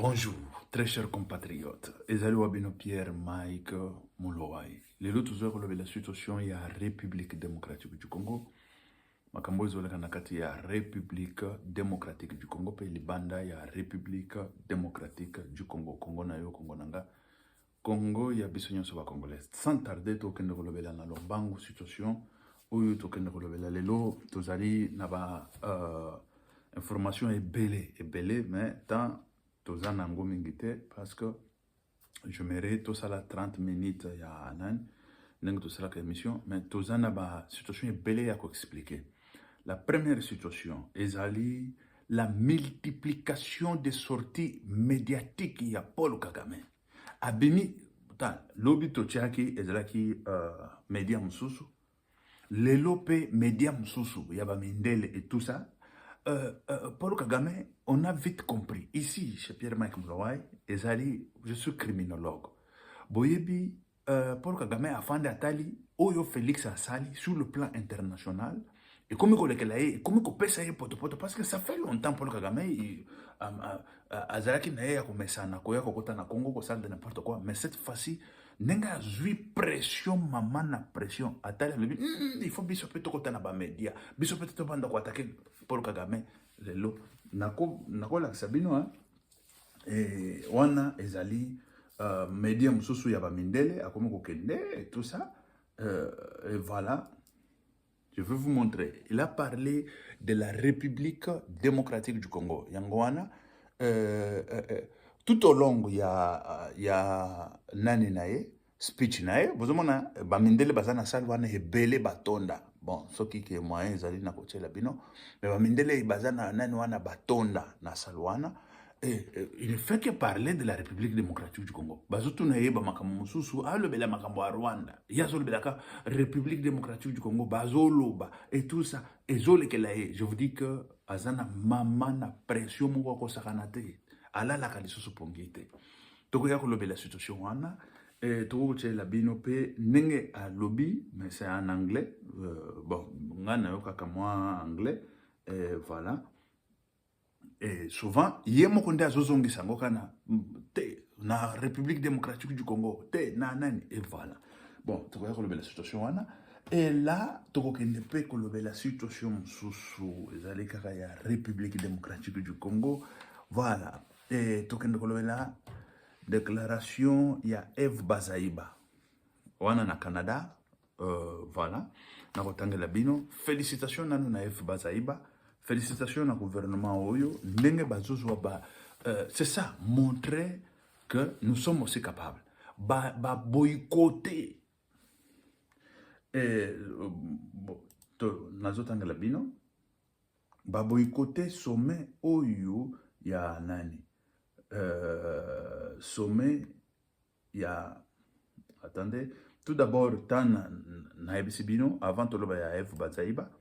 Bonjour, très chers compatriotes. Ezali Wabino Pierre Mike Mulowai. Les autres heures, la situation il y a République démocratique du Congo. Makambo ezoleka na kati ya République démocratique du Congo pe libanda ya République démocratique du Congo. Congo na yo, Congo nanga. Congo ya biso nyonso ba congolais. Sans tarder tokende kolobela na lombangu situation oyo tokende kolobela lelo tozali na ba information ebele mais tant toza nango mingi te parce que je mérite tout ça la 30 minutes ya nan ndenge tosalaka émission mais toza na ba situation ebele ya koexpliquer. La première situation ezali la multiplication des sorties médiatiques ya Paul Kagame. Abimi lobi totiaki ezalaki média mususu lelo pe média mususu ya ba Mindele et tout ça. Paul Kagame, on a vite compris. Ici, chez Pierre-Mike Mulowai, je suis criminologue. Boyebi, Paul Kagame a fondé Atali, Oyo Félix Asali, sur le plan international. Et comme il peut ça poto parce que ça fait longtemps Paul Kagame, Azalaki nae komesa na koya kokota na Congo ko sale de n'importe quoi. Mais cette fois-ci, nenga zui pression maman na pression Atali il faut biso pe tokota na ba media, biso pe to banda ko attaquer Paul Kagame lelo nako la sabino hein et wana ezali media mususu ya ba Mindele akomi ko kende et tout ça et voilà. Je vais vous montrer. Il a parlé de la République démocratique du Congo. Yangwana, tout au long, il y a nani nae, speech nae. Vous savez, Bamindele bazana salwana hebele batonda. Bon, ce qui est moyen, ils allaient na côté la bino. Mais Bamindele bazana nani wana batonda na salwana. Et il ne fait que parler de la République démocratique du Congo. Bazotu na yeba makambo mususu, alo bela makambo a Rwanda. Yazolo belaka République démocratique du Congo, bazoloba et tout ça. Et zole ke lae, je vous dis que azana mama na pression moko ko sakanate. Ala la kalisusu pongite. Toko ya ko lobela situation wana. Et toko che la bino pe nenge a lobby, mais c'est en anglais. Bon, ngana yo kaka moi anglais. Et voilà. Et souvent, il y a mon condé à Zozongi Sangokana, na République démocratique du Congo, et voilà. Bon, tu vois la situation, et là, tu vois qu'il ne peut que la situation sous la République démocratique du Congo, voilà. Et tu vois la déclaration, il y a Eve Bazaïba, wana na Canada, voilà. Na Rotangela Bino, félicitations na Eve Bazaïba. Félicitations au gouvernement Oyo. C'est ça, montrer que nous sommes aussi capables. Boycotter. Boycotter sommet Oyo ya nani. Sommet ya. Attendez. Tout d'abord, na ebisibino avant toloba ya F Bazaïba.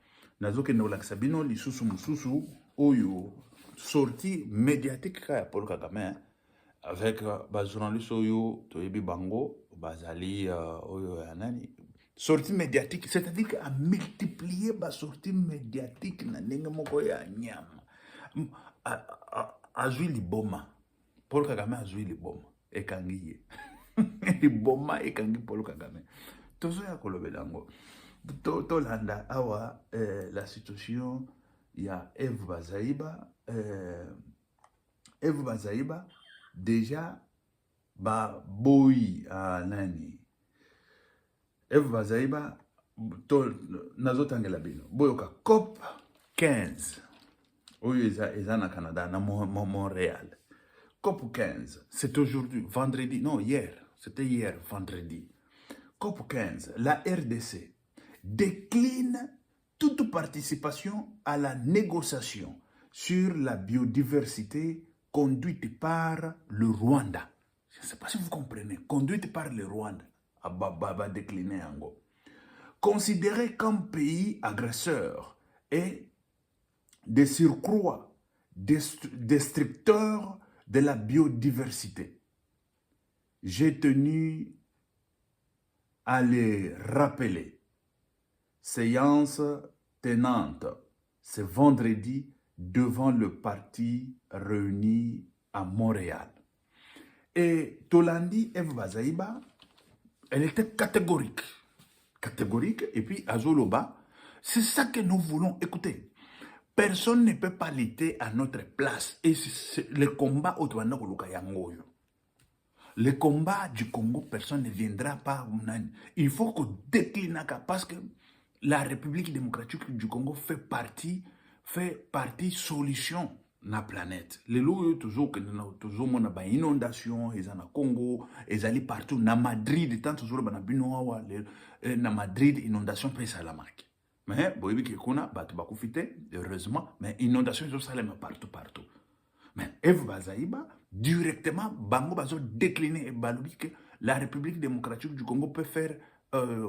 Nazoke no laksabino li susu oyo sortie médiatique ya Paul Kagame avec ba journaliste oyo toyebi bango bazali oyo ya nani sortie médiatique, c'est-à-dire qu'à multiplier ba sortie médiatique na ndenge moko ya nyama azui liboma Paul Kagame azui liboma ekangiye liboma ekangi Paul Kagame tozo ya kolobelango Tolanda awa la situation il y a Eve Bazaïba déjà ba boy nani Eve Bazaïba nazotangela bino boyoka COP 15 oyo eza na Canada na Montréal. COP 15 c'est aujourd'hui vendredi non hier c'était hier vendredi. COP 15 la RDC décline toute participation à la négociation sur la biodiversité conduite par le Rwanda. Je ne sais pas si vous comprenez. Conduite par le Rwanda. Ababa décliner en gros. Considéré comme pays agresseur et de surcroît destructeur de la biodiversité. J'ai tenu à les rappeler. Séance tenante ce vendredi devant le parti réuni à Montréal. Et Tolandi Eve Bazaïba, elle était catégorique. Catégorique, et puis Azoloba, c'est ça que nous voulons écouter. Personne ne peut pas lutter à notre place. Et le combat au Rwanda, le combat du Congo, personne ne viendra pas. Il faut qu'on décline parce que la République démocratique du Congo fait partie solution na la planète. Les lois toujours mon inondation, ils en Congo, ils allaient partout na Madrid, tant toujours na binoa na Madrid inondation pèse à la marque. Mais boyebi ke kuna batu bakufite heureusement, mais inondation ils sont partout. Mais Eve Bazaïba, directement, Bango Bazo décliné et balobi que la République démocratique du Congo peut faire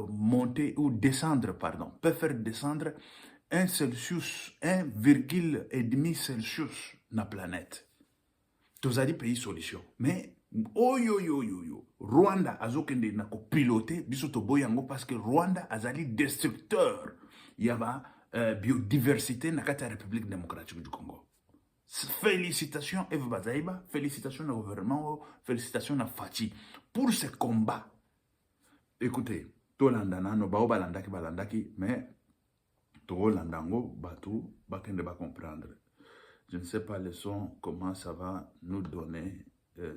monter ou descendre, peut faire descendre 1 Celsius, 1,5 Celsius na planète. Tous les pays solution. Mais, Rwanda a zokende na ko piloter, bisoto boyango parce que Rwanda a zali destructeur. Il y a biodiversité na kata République démocratique du Congo. Félicitations Eve Bazaïba, félicitations au gouvernement, félicitations à Fati pour ce combat. Écoutez, Tolandana, no bao balandaki, mais Tolandango, Batou, Bakende va comprendre. Je ne sais pas le son, comment ça va nous donner,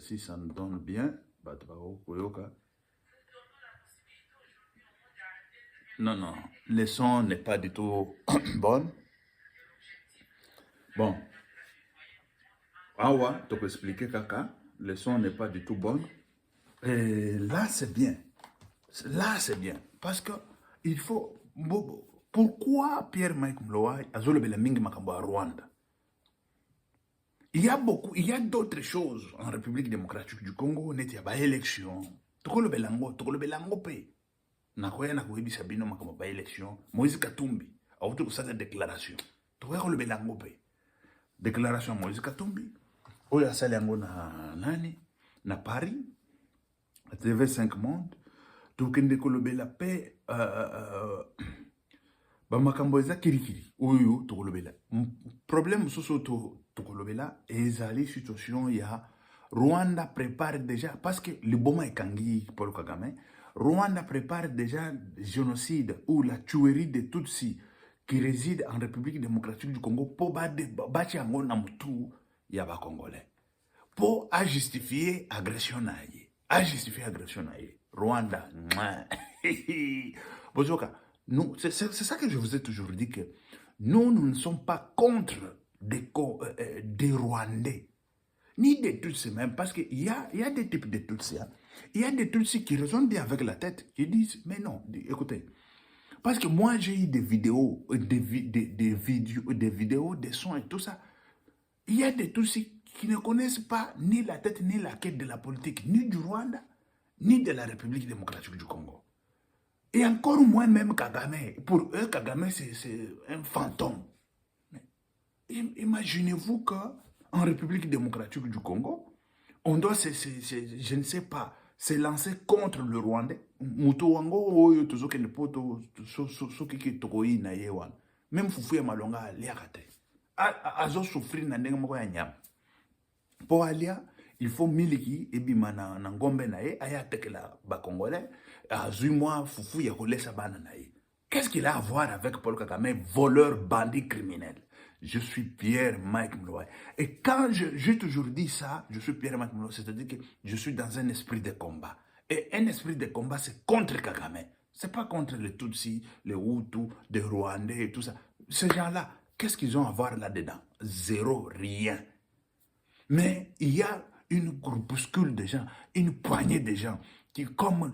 si ça nous donne bien, Batou, Koyoka. Non, le son n'est pas du tout bon. Bon. Awa, tu peux expliquer, Kaka, le son n'est pas du tout bon. Et là, c'est bien. Là, c'est bien. Parce que il faut... Pourquoi Pierre-Mike Mloa a zolobé la mingi makambo à Rwanda? Il y a d'autres choses en République démocratique du Congo, il y a des élections. Tokolobe lango pe. Nakoya nakoyebi sabino makambo ba élection. Moïse Katumbi a auto ça la déclaration. Tokolobe lango pe. Déclaration Moïse Katumbi. Oya sali yango na nani? Na Paris. À TV5 Monde. Tokende kolobe la paix. Bamakambo eza kirikiri. Oyo tokolobe la. Problème soso tokolobe la. Ezali situation ya Rwanda prépare déjà parce que le Boma est Kangi Paul Kagame. Rwanda prépare déjà le génocide ou la tuerie de Tutsis qui résident en République démocratique du Congo pour bâtir un namutu yaba congolais. Pour justifier agression naïe. Rwanda. Bozoka, nous, c'est ça que je vous ai toujours dit que nous ne sommes pas contre des Rwandais. Ni des Tutsis même, parce qu'il y a des types de Tutsis. Hein. Il y a des Tutsis qui raisonnent bien avec la tête, qui disent, mais non, écoutez. Parce que moi, j'ai eu des vidéos, des vidéos, des sons et tout ça. Il y a des Tutsis qui ne connaissent pas ni la tête, ni la quête de la politique, ni du Rwanda, ni de la République démocratique du Congo. Et encore moins même Kagame. Pour eux, Kagame, c'est un fantôme. Imaginez-vous qu'en République démocratique du Congo, on doit, je ne sais pas, se lancer contre le Rwandais. Même Fufu Malonga aliakate. Azo souffrir na ndenge moko ya nyama. Pour alia, il faut miliki ebima na ngombe na ye aya tekela ba congolais azui moi Fufu ya kolesa bana na ye. Qu'est-ce qu'il a à voir avec Paul Kagame, voleur, bandit, criminel? Je suis Pierre-Mike Mloa. Et quand j'ai toujours dit ça, je suis Pierre-Mike Mloa, c'est-à-dire que je suis dans un esprit de combat. Et un esprit de combat, c'est contre Kagame. C'est pas contre les Tutsis, les Hutus, les Rwandais et tout ça. Ces gens-là, qu'est-ce qu'ils ont à voir là-dedans? Zéro, rien. Mais il y a une groupuscule de gens, une poignée de gens qui, comme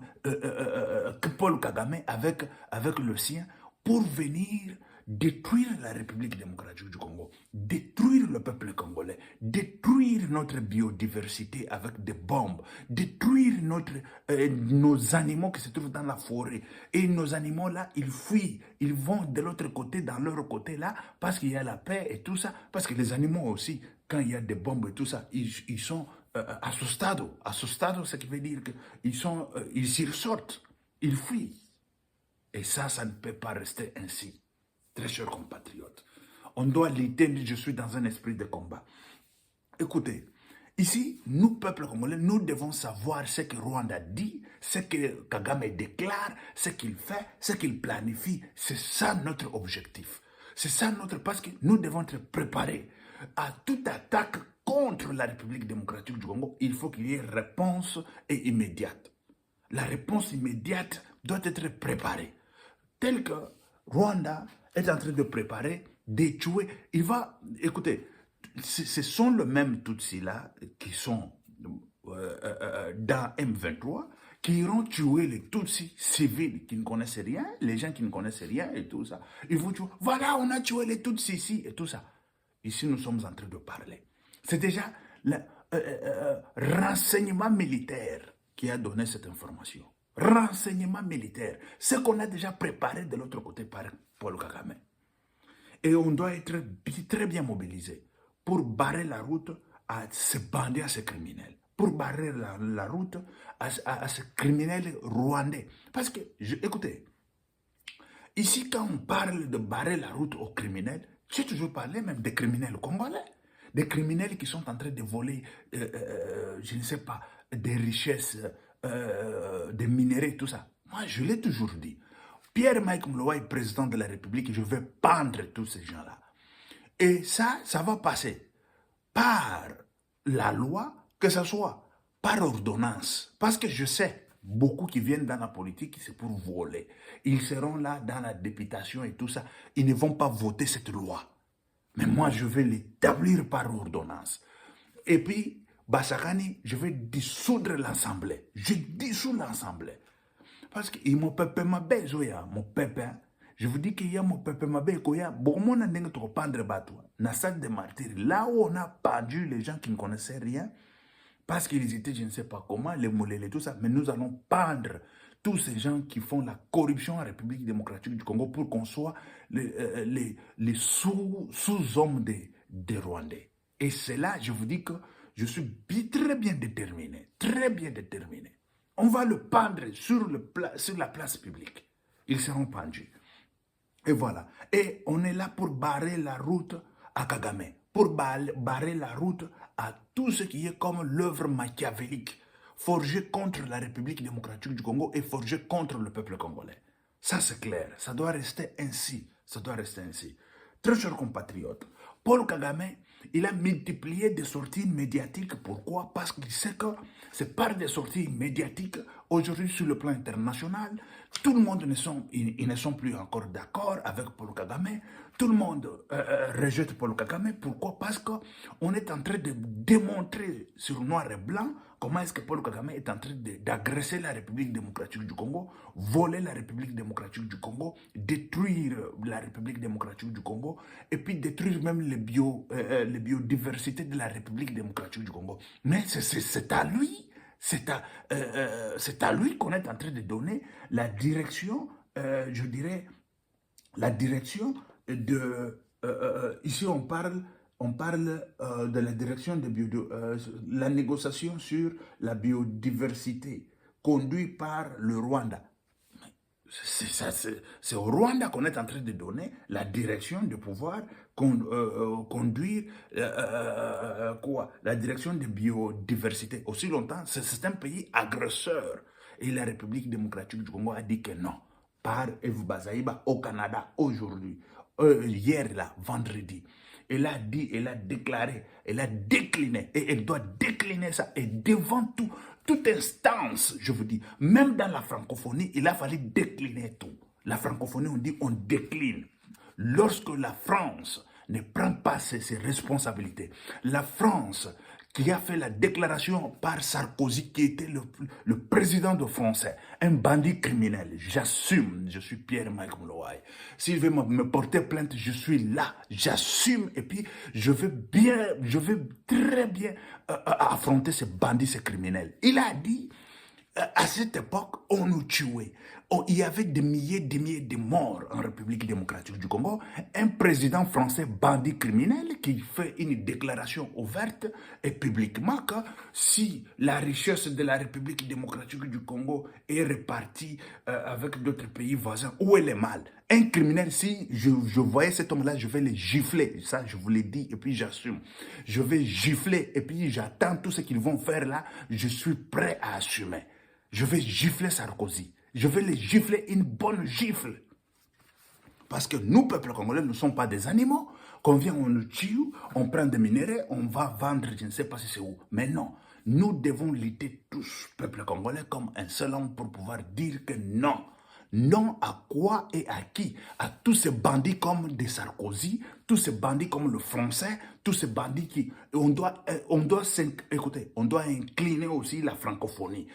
Paul Kagame avec le sien, pour venir détruire la République démocratique du Congo, détruire le peuple congolais, détruire notre biodiversité avec des bombes, détruire nos animaux qui se trouvent dans la forêt. Et nos animaux-là, ils fuient, ils vont de l'autre côté, dans leur côté-là, parce qu'il y a la paix et tout ça. Parce que les animaux aussi, quand il y a des bombes et tout ça, ils sont à ce stade. À ce stade, ce qui veut dire qu'ils s'y ressortent, ils fuient. Et ça ne peut pas rester ainsi. Très chers compatriotes, on doit lutter, je suis dans un esprit de combat. Écoutez, Ici, nous, peuple congolais, nous devons savoir ce que Rwanda dit, ce que Kagame déclare, ce qu'il fait, ce qu'il planifie. C'est ça notre objectif. C'est ça notre... Parce que nous devons être préparés à toute attaque contre la République démocratique du Congo. Il faut qu'il y ait réponse et immédiate. La réponse immédiate doit être préparée. Tel que Rwanda est en train de préparer, de tuer. Il va... Écoutez, ce sont les mêmes Tutsis-là qui sont dans M23, qui iront tuer les Tutsis civils qui ne connaissent rien, les gens qui ne connaissent rien et tout ça. Ils vont tuer. Voilà, on a tué les Tutsis ici et tout ça. Ici, nous sommes en train de parler. C'est déjà le renseignement militaire qui a donné cette information. Renseignement militaire. Ce qu'on a déjà préparé de l'autre côté par Paul Kagame. Et on doit être très bien mobilisé pour barrer la route à ces bandits, à ces criminels. Pour barrer la route à ces criminels rwandais. Parce que, écoutez, ici quand on parle de barrer la route aux criminels, j'ai toujours parlé même des criminels congolais. Des criminels qui sont en train de voler, je ne sais pas, des richesses, des minéraux, tout ça. Moi, je l'ai toujours dit. Pierre-Mike Mouloua est président de la République et je vais pendre tous ces gens-là. Et ça va passer par la loi, que ce soit par ordonnance. Parce que je sais, beaucoup qui viennent dans la politique, c'est pour voler. Ils seront là dans la députation et tout ça. Ils ne vont pas voter cette loi. Mais moi, je vais l'établir par ordonnance. Et puis, Bassakani, je vais dissoudre l'Assemblée. Je dissous l'Assemblée. Parce que mon peuple m'a besoin, mon peuple. Je vous dis qu'il y a mon peuple m'a besoin. Bon, mon année trop pendre bateau. Na salle de martyrs. Là où on a perdu les gens qui ne connaissaient rien, parce qu'ils étaient, je ne sais pas comment, les mollets, tout ça. Mais nous allons pendre tous ces gens qui font la corruption en République démocratique du Congo pour qu'on soit les sous-hommes des Rwandais. Et c'est là, je vous dis que je suis très bien déterminé. Très bien déterminé. On va le pendre sur la place publique. Ils seront pendus. Et voilà. Et on est là pour barrer la route à Kagame. Pour barrer la route à tout ce qui est comme l'œuvre machiavélique forgée contre la République démocratique du Congo et forgée contre le peuple congolais. Ça, c'est clair. Ça doit rester ainsi. Ça doit rester ainsi. Très chers compatriotes, Paul Kagame, il a multiplié des sorties médiatiques. Pourquoi? Parce qu'il sait que c'est par des sorties médiatiques, aujourd'hui sur le plan international, tout le monde ils ne sont plus encore d'accord avec Paul Kagame. Tout le monde rejette Paul Kagame. Pourquoi? Parce qu'on est en train de démontrer sur noir et blanc comment est-ce que Paul Kagame est en train d'agresser la République démocratique du Congo, voler la République démocratique du Congo, détruire la République démocratique du Congo, et puis détruire même les biodiversités de la République démocratique du Congo. Mais c'est à lui, c'est à lui qu'on est en train de donner la direction, je dirais, la direction de... ici, on parle de la direction de la négociation sur la biodiversité conduite par le Rwanda. C'est au Rwanda qu'on est en train de donner la direction de pouvoir conduire la direction de biodiversité. Aussi longtemps, c'est un pays agresseur. Et la République démocratique du Congo a dit que non. Par Eve Bazaïba au Canada aujourd'hui, hier là, vendredi. Elle a dit, elle a déclaré, elle a décliné, et elle doit décliner ça. Et devant toute instance, je vous dis, même dans la francophonie, il a fallu décliner tout. La francophonie, on dit, on décline. Lorsque la France ne prend pas ses responsabilités, la France qui a fait la déclaration par Sarkozy, qui était le président de Français, un bandit criminel. J'assume, je suis Pierre-Mike Mouloua. S'il veut me porter plainte, je suis là, j'assume, et puis je veux très bien affronter ces bandits, ces criminels. Il a dit, à cette époque, on nous tuait, Oh, il y avait des milliers de morts en République démocratique du Congo. Un président français bandit criminel qui fait une déclaration ouverte et publiquement que si la richesse de la République démocratique du Congo est répartie avec d'autres pays voisins, où est le mal? Un criminel, si je voyais cet homme-là, je vais le gifler. Ça, je vous l'ai dit et puis j'assume. Je vais gifler et puis j'attends tout ce qu'ils vont faire là. Je suis prêt à assumer. Je vais gifler Sarkozy. Je vais les gifler une bonne gifle. Parce que nous, peuple congolais, nous ne sommes pas des animaux. Qu'on vient, on nous tue, on prend des minéraux, on va vendre, je ne sais pas si c'est où. Mais non, nous devons lutter tous, peuple congolais, comme un seul homme pour pouvoir dire que non. Non à quoi et à qui? À tous ces bandits comme des Sarkozy, tous ces bandits comme le français, tous ces bandits qui... écoutez, on doit incliner aussi la francophonie.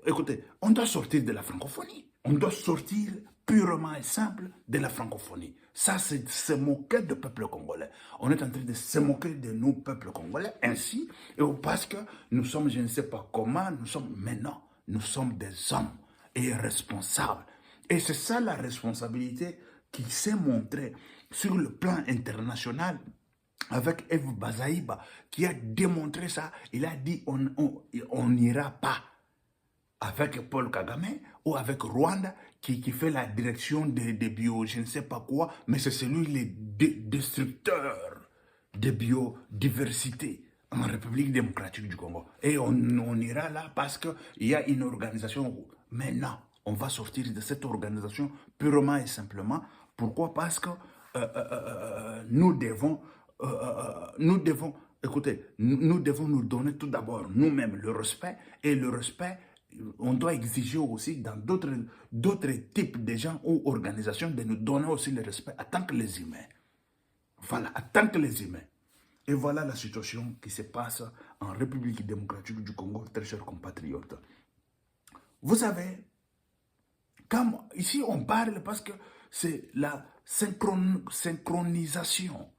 Écoutez, on doit sortir de la francophonie. On doit sortir purement et simple de la francophonie. Ça, c'est se moquer du peuple congolais. On est en train de se moquer de nous, peuple congolais, ainsi, et parce que nous sommes, je ne sais pas comment, nous sommes, mais non, nous sommes des hommes et responsables. Et c'est ça la responsabilité qui s'est montrée sur le plan international avec Eve Bazaïba, qui a démontré ça. Il a dit on n'ira pas avec Paul Kagame ou avec Rwanda qui fait la direction des bio, je ne sais pas quoi, mais c'est celui le destructeur de biodiversité en République démocratique du Congo. Et on ira là parce qu'il y a une organisation. Mais non, on va sortir de cette organisation purement et simplement. Pourquoi? Parce que nous devons, écoutez, nous devons nous donner tout d'abord nous-mêmes le respect, et le respect, on doit exiger aussi dans d'autres types de gens ou organisations de nous donner aussi le respect en tant que les humains. Voilà, en tant que les humains. Et voilà la situation qui se passe en République démocratique du Congo, très chers compatriotes. Vous savez, quand ici on parle parce que c'est la synchronisation.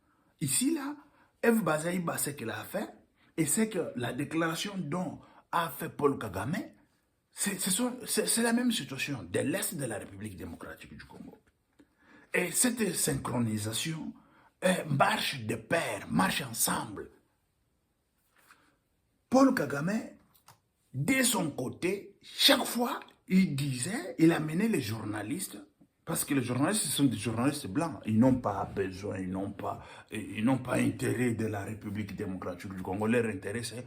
Ici, là, Eve Bazaïba, ce qu'elle a fait, et c'est que la déclaration dont a fait Paul Kagame, c'est la même situation de l'Est de la République démocratique du Congo. Et cette synchronisation marche de pair, marche ensemble. Paul Kagame, de son côté, chaque fois, il amenait les journalistes, parce que les journalistes, ce sont des journalistes blancs. Ils n'ont pas besoin, ils n'ont pas intérêt de la République démocratique du Congo. Leur intérêt, c'est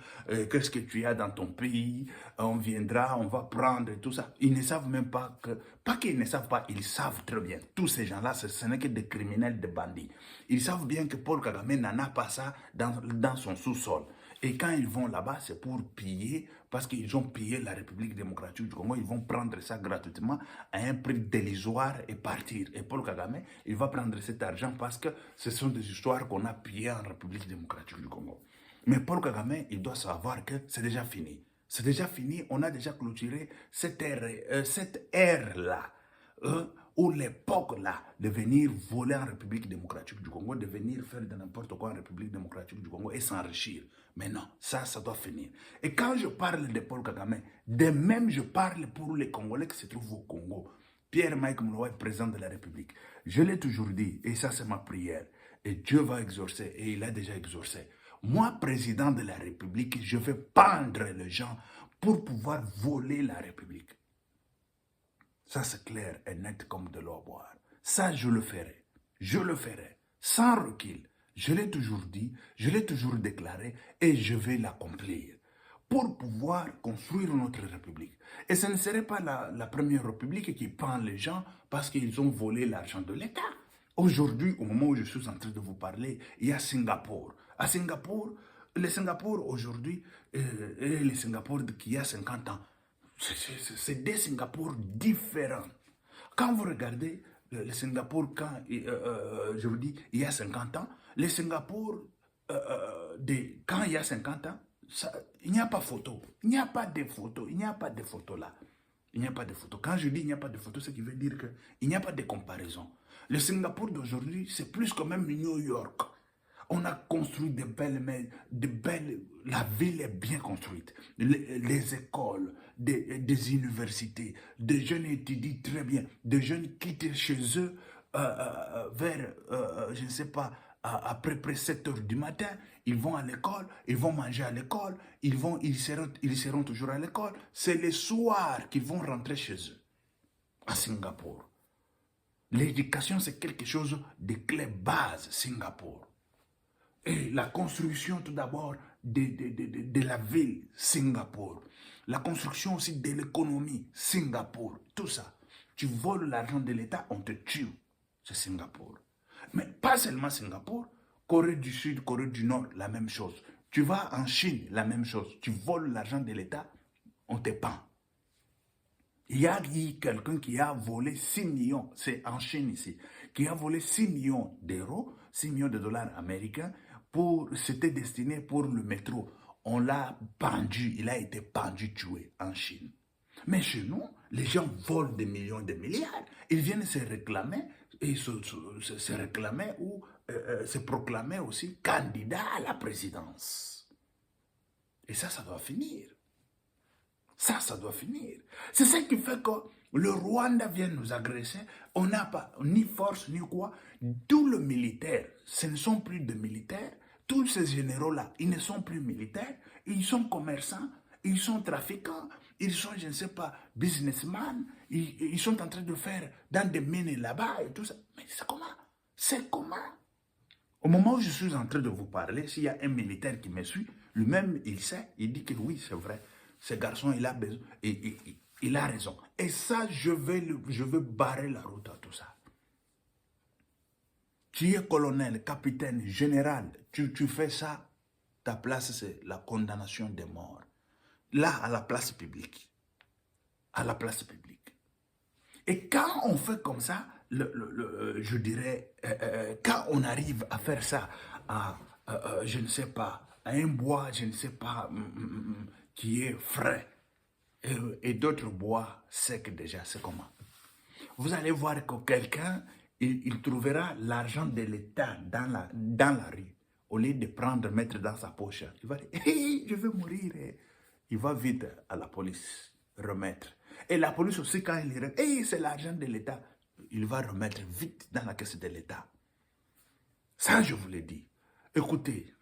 qu'est-ce que tu as dans ton pays, on viendra, on va prendre et tout ça. Ils ne savent même pas que, pas qu'ils ne savent pas, ils savent très bien. Tous ces gens-là, ce n'est que des criminels, des bandits. Ils savent bien que Paul Kagame n'en a pas ça dans son sous-sol. Et quand ils vont là-bas, c'est pour piller, parce qu'ils ont pillé la République démocratique du Congo. Ils vont prendre ça gratuitement à un prix dérisoire et partir. Et Paul Kagame, il va prendre cet argent parce que ce sont des histoires qu'on a pillées en République démocratique du Congo. Mais Paul Kagame, il doit savoir que c'est déjà fini. C'est déjà fini, on a déjà clôturé cette ère-là. Ou l'époque-là de venir voler en République démocratique du Congo, de venir faire de n'importe quoi en République démocratique du Congo et s'enrichir. Mais non, ça doit finir. Et quand je parle de Paul Kagame, de même je parle pour les Congolais qui se trouvent au Congo. Pierre-Mike Mouloua est président de la République. Je l'ai toujours dit, et ça c'est ma prière. Et Dieu va exaucer, et il a déjà exaucé. Moi, président de la République, je vais pendre les gens pour pouvoir voler la République. Ça, c'est clair et net comme de l'eau à boire. Ça, je le ferai. Je le ferai. Sans recul. Je l'ai toujours dit, je l'ai toujours déclaré et je vais l'accomplir pour pouvoir construire notre République. Et ce ne serait pas la première République qui pend les gens parce qu'ils ont volé l'argent de l'État. Aujourd'hui, au moment où je suis en train de vous parler, il y a Singapour. À Singapour, le Singapour aujourd'hui, et le Singapour qui a 50 ans, c'est des Singapour différents. Quand vous regardez le Singapour, quand, je vous dis, il y a 50 ans, le Singapour, quand il y a 50 ans, il n'y a pas photo. Il n'y a pas de photo. Il n'y a pas de photo là. Il n'y a pas de photo. Quand je dis il n'y a pas de photo, ce qui veut dire qu'il n'y a pas de comparaison. Le Singapour d'aujourd'hui, c'est plus que même New York. On a construit la ville est bien construite. Les écoles, des universités, des jeunes étudient très bien. Des jeunes quittent chez eux vers, je ne sais pas, après 7 heures du matin, ils vont à l'école, ils vont manger à l'école, ils seront toujours à l'école. C'est le soir qu'ils vont rentrer chez eux, à Singapour. L'éducation, c'est quelque chose de clé base, Singapour. Et la construction, tout d'abord, de la ville, Singapour. La construction aussi de l'économie, Singapour. Tout ça. Tu voles l'argent de l'État, on te tue. C'est Singapour. Mais pas seulement Singapour, Corée du Sud, Corée du Nord, la même chose. Tu vas en Chine, la même chose. Tu voles l'argent de l'État, on te pend. Il y a quelqu'un qui a volé 6 millions, c'est en Chine ici, qui a volé 6 millions d'euros, 6 millions de dollars américains, c'était destiné pour le métro. On l'a pendu, il a été pendu, tué en Chine. Mais chez nous, les gens volent des millions, des milliards. Ils viennent se réclamer, et se réclamer ou se proclamer aussi candidat à la présidence. Et ça doit finir. Ça doit finir. C'est ce qui fait que le Rwanda vient nous agresser. On n'a pas ni force ni quoi. Tout le militaire, ce ne sont plus des militaires. Tous ces généraux-là, ils ne sont plus militaires. Ils sont commerçants, ils sont trafiquants, ils sont, je ne sais pas, businessmen. Ils sont en train de faire dans des mines là-bas et tout ça. Mais c'est comment? C'est comment? Au moment où je suis en train de vous parler, s'il y a un militaire qui me suit, lui-même, il sait, il dit que oui, c'est vrai. Ce garçon, il a besoin, il a raison. Et ça, je veux barrer la route à tout ça. Tu es colonel, capitaine, général, tu fais ça, ta place, c'est la condamnation des morts. Là, à la place publique. À la place publique. Et quand on fait comme ça, je dirais, quand on arrive à faire ça à, je ne sais pas, à un bois, je ne sais pas, qui est frais, et d'autres bois secs déjà, c'est comment? Vous allez voir que quelqu'un, il trouvera l'argent de l'État dans la rue, au lieu de prendre, mettre dans sa poche. Il va dire, hey, je veux mourir. Il va vite à la police remettre. Et la police aussi, quand il dirait, hey, c'est l'argent de l'État, il va remettre vite dans la caisse de l'État. Ça, je vous l'ai dit. Écoutez,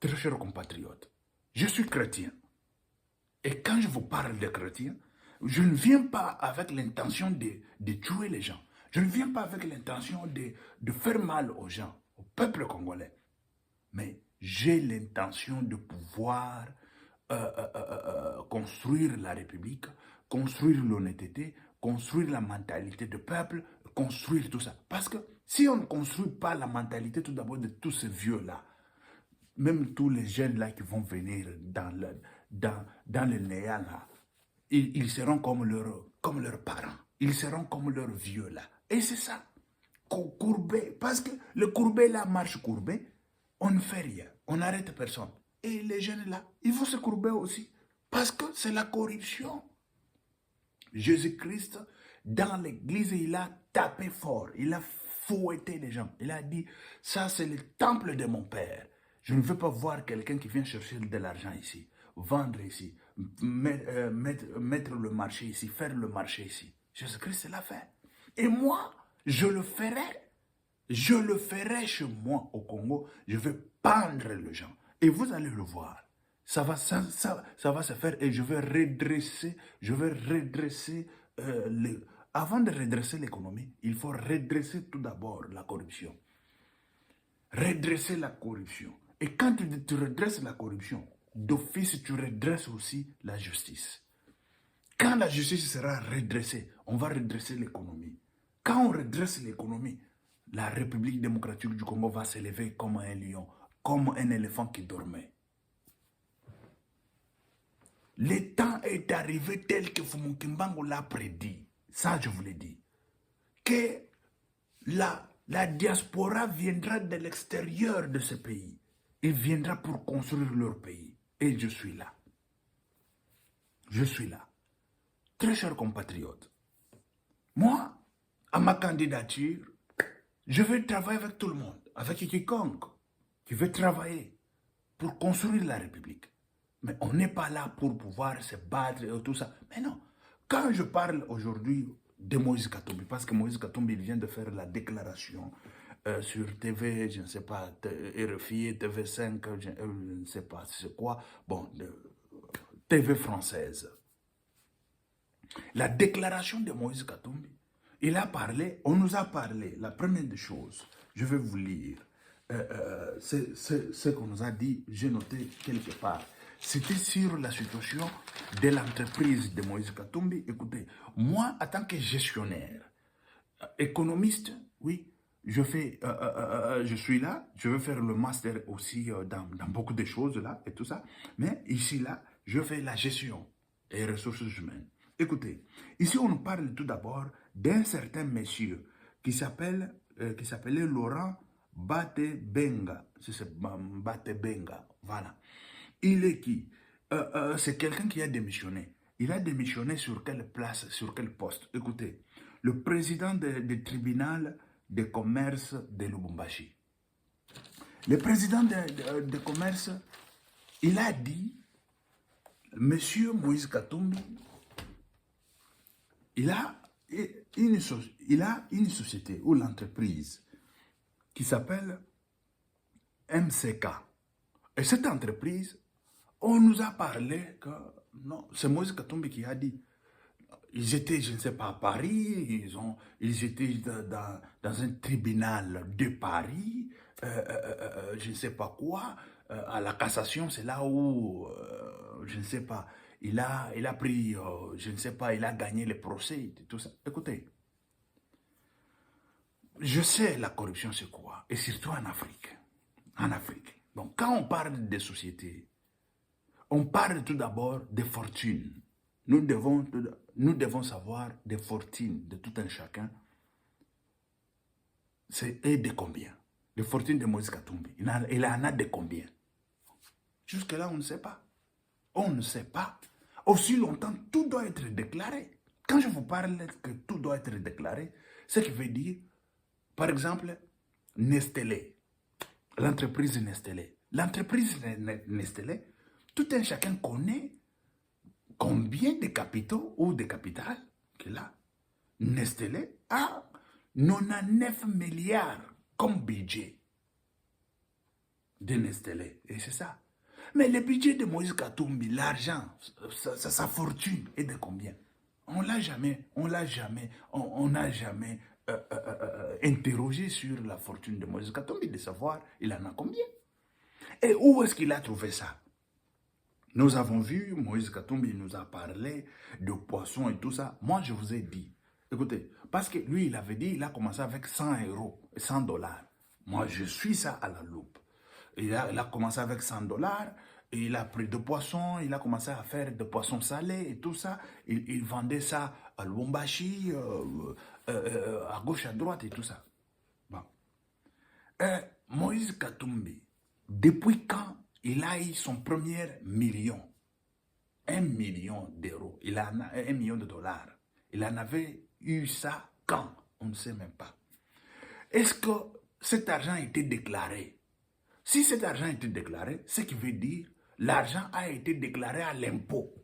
très chers compatriotes, je suis chrétien. Et quand je vous parle de chrétien, je ne viens pas avec l'intention de tuer les gens. Je ne viens pas avec l'intention de faire mal aux gens, au peuple congolais. Mais j'ai l'intention de pouvoir construire la République, construire l'honnêteté, construire la mentalité du peuple, construire tout ça. Parce que si on ne construit pas la mentalité tout d'abord de tous ces vieux-là, même tous les jeunes là qui vont venir dans le néant là, ils seront comme leurs parents. Ils seront comme leurs vieux là. Et c'est ça. Courbé. Parce que le courbé là marche courbé. On ne fait rien. On n'arrête personne. Et les jeunes là, ils vont se courber aussi. Parce que c'est la corruption. Jésus-Christ, dans l'église, il a tapé fort. Il a fouetté les gens. Il a dit, ça c'est le temple de mon Père. Je ne veux pas voir quelqu'un qui vient chercher de l'argent ici, vendre ici, mettre le marché ici, faire le marché ici. Jésus-Christ l'a fait. Et moi, je le ferai. Je le ferai chez moi au Congo. Je vais pendre les gens. Et vous allez le voir. Ça va se faire et je vais redresser, avant de redresser l'économie, il faut redresser tout d'abord la corruption. Redresser la corruption. Et quand tu redresses la corruption, d'office, tu redresses aussi la justice. Quand la justice sera redressée, on va redresser l'économie. Quand on redresse l'économie, la République démocratique du Congo va s'élever comme un lion, comme un éléphant qui dormait. Le temps est arrivé tel que Fumukimbango l'a prédit. Ça, je vous l'ai dit. Que la diaspora viendra de l'extérieur de ce pays. Il viendra pour construire leur pays. Et je suis là. Je suis là. Très chers compatriotes, moi, à ma candidature, je vais travailler avec tout le monde, avec quiconque. qui veut travailler pour construire la République. Mais on n'est pas là pour pouvoir se battre et tout ça. Mais non, quand je parle aujourd'hui de Moïse Katumbi, parce que Moïse Katumbi vient de faire la déclaration sur TV, je ne sais pas, RFI, TV5, je ne sais pas c'est quoi, bon, TV française. La déclaration de Moïse Katumbi, il a parlé, on nous a parlé, la première des choses, je vais vous lire, c'est ce qu'on nous a dit, j'ai noté quelque part. C'était sur la situation de l'entreprise de Moïse Katumbi. Écoutez, moi, en tant que gestionnaire, économiste, oui, je suis là, je veux faire le master aussi dans beaucoup de choses là et tout ça, mais ici là, je fais la gestion et ressources humaines. Écoutez, ici on nous parle tout d'abord d'un certain monsieur qui s'appelait Laurent Batebenga. C'est Batebenga, voilà. Il est qui? C'est quelqu'un qui a démissionné. Il a démissionné sur quelle place, sur quel poste? Écoutez, le président du tribunal de commerce de Lubumbashi. Le président de commerce, il a dit, Monsieur Moïse Katumbi, il a une société ou l'entreprise qui s'appelle MCK. Et cette entreprise, on nous a parlé que, non, c'est Moïse Katumbi qui a dit, ils étaient, je ne sais pas, à Paris, ils étaient dans un tribunal de Paris, je ne sais pas quoi, à la cassation, c'est là où, je ne sais pas, il a pris, je ne sais pas, il a gagné le procès, tout ça. Écoutez, je sais la corruption c'est quoi, et surtout en Afrique. En Afrique. Donc, quand on parle des sociétés, on parle tout d'abord des fortunes. Nous devons savoir des fortunes de tout un chacun. Et de combien? Les fortunes de Moïse Katumbi. Il en a de combien? Jusque-là, on ne sait pas. On ne sait pas. Aussi longtemps, tout doit être déclaré. Quand je vous parle que tout doit être déclaré, ce qui veut dire, par exemple, Nestlé, l'entreprise Nestlé. L'entreprise Nestlé, tout un chacun connaît combien de capitaux ou de capital qu'il a. Nestlé a 99 milliards comme budget de Nestlé. Et c'est ça. Mais le budget de Moïse Katumbi, l'argent, sa fortune est de combien? On n'a jamais interrogé sur la fortune de Moïse Katumbi, de savoir il en a combien. Et où est-ce qu'il a trouvé ça? Nous avons vu, Moïse Katumbi nous a parlé de poissons et tout ça. Moi, je vous ai dit, écoutez, parce que lui, il avait dit, il a commencé avec 100 euros, 100 dollars. Moi, je suis ça à la loupe. Il a commencé avec 100 dollars, il a pris de poissons, il a commencé à faire de poissons salés et tout ça. Il vendait ça à Lubumbashi, à gauche, à droite et tout ça. Bon. Moïse Katumbi, depuis quand il a eu son premier million? 1 million d'euros, 1 million de dollars. Il en avait eu ça quand? On ne sait même pas. Est-ce que cet argent a été déclaré? Si cet argent a été déclaré, ce qui veut dire l'argent a été déclaré à l'impôt.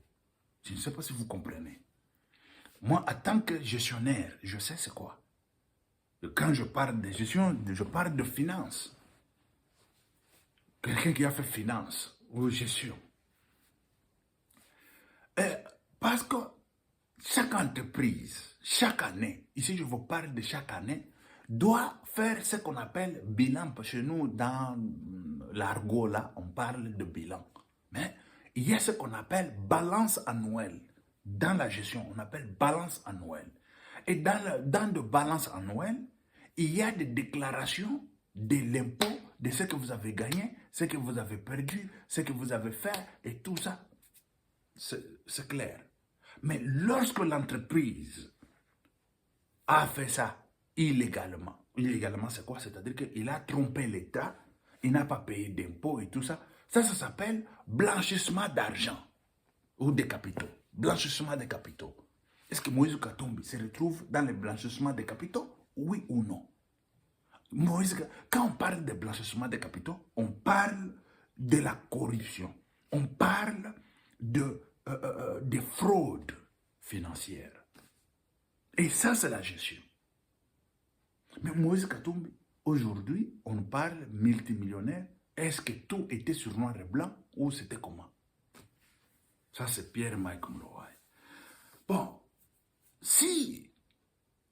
Je ne sais pas si vous comprenez. Moi, en tant que gestionnaire, je sais c'est quoi. Quand je parle de gestion, je parle de finance. Quelqu'un qui a fait finance ou gestion. Parce que chaque entreprise, chaque année, ici je vous parle de chaque année, doit faire ce qu'on appelle bilan. Chez nous, dans l'argot, là, on parle de bilan. Mais il y a ce qu'on appelle balance annuelle. Dans la gestion, on appelle balance annuelle. Et dans de balance annuelle, il y a des déclarations de l'impôt, de ce que vous avez gagné, ce que vous avez perdu, ce que vous avez fait, et tout ça. C'est clair. Mais lorsque l'entreprise a fait ça illégalement, c'est quoi? C'est-à-dire qu'il a trompé l'État, il n'a pas payé d'impôts et tout ça. Ça s'appelle blanchissement d'argent ou de capitaux. Blanchissement des capitaux. Est-ce que Moïse Katumbi se retrouve dans le blanchissement des capitaux? Oui ou non? Moïse, quand on parle de blanchissement des capitaux, on parle de la corruption. On parle des fraudes financières. Et ça, c'est la gestion. Mais Moïse Katumbi, aujourd'hui, on parle multimillionnaire. Est-ce que tout était sur noir et blanc ou c'était comment? Ça, c'est Pierre-Mike Mouloaï. Bon, si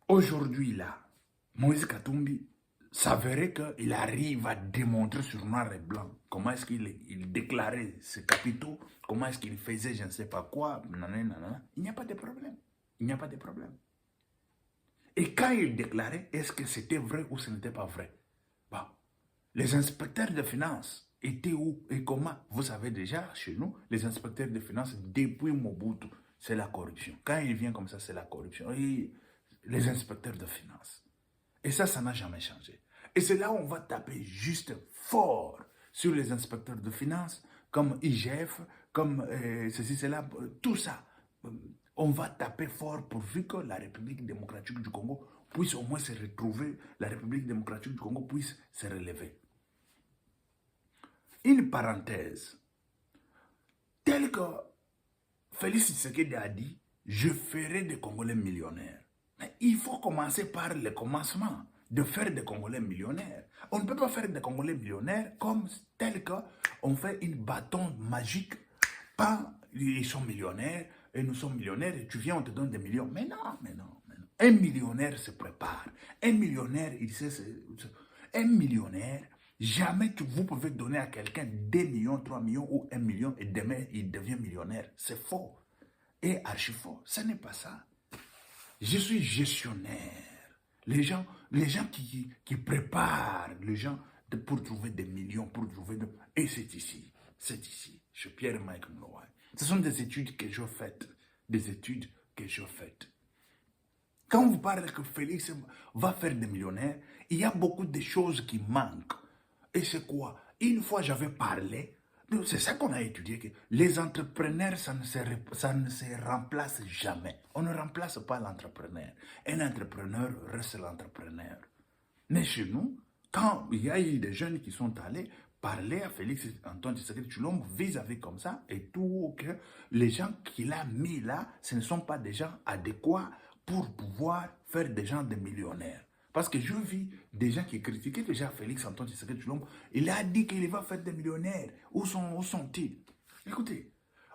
aujourd'hui, là, Moïse Katumbi s'avérait qu'il arrive à démontrer sur noir et blanc comment est-ce qu'il déclarait ses capitaux, comment est-ce qu'il faisait je ne sais pas quoi, nanana, il n'y a pas de problème. Il n'y a pas de problème. Et quand il déclarait, est-ce que c'était vrai ou ce n'était pas vrai? Bon, les inspecteurs de finances étaient où et comment? Vous savez déjà, chez nous, les inspecteurs de finances, depuis Mobutu, c'est la corruption. Quand il vient comme ça, c'est la corruption. Et les inspecteurs de finances. Et ça n'a jamais changé. Et c'est là où on va taper juste fort sur les inspecteurs de finances, comme IGF, comme ceci, cela, tout ça. On va taper fort pourvu que la République démocratique du Congo puisse au moins se retrouver, la République démocratique du Congo puisse se relever. Une parenthèse, telle que Félix Tshisekedi a dit, je ferai des Congolais millionnaires. Mais il faut commencer par le commencement, de faire des Congolais millionnaires. On ne peut pas faire des Congolais millionnaires comme tel qu'on fait une bâton magique. Pas, ils sont millionnaires, et nous sommes millionnaires, et tu viens, on te donne des millions. Mais non, mais non, mais non. Un millionnaire se prépare. Un millionnaire, il sait... Un millionnaire, jamais vous pouvez donner à quelqu'un 2 millions, 3 millions ou 1 million, et demain, il devient millionnaire. C'est faux. Et archi faux. Ce n'est pas ça. Je suis gestionnaire. Les gens qui préparent les gens pour trouver des millions, pour trouver de... Et c'est ici, chez Pierre-Mike Mouloaï. Ce sont des études que j'ai faites, Quand vous parlez que Félix va faire des millionnaires, il y a beaucoup de choses qui manquent. Et c'est quoi? Une fois j'avais parlé, c'est ça qu'on a étudié, que les entrepreneurs, ça ne se remplace jamais. On ne remplace pas l'entrepreneur. Un entrepreneur reste l'entrepreneur. Mais chez nous, quand il y a eu des jeunes qui sont allés parler à Félix Antoine Tshisekedi Tshilombo vis-à-vis comme ça, et tout, que les gens qu'il a mis là, ce ne sont pas des gens adéquats pour pouvoir faire des gens des millionnaires. Parce que je vis des gens qui critiquaient déjà Félix Antoine Tshisekedi Tshilombo. Il a dit qu'il va faire des millionnaires. Où sont-ils? Écoutez,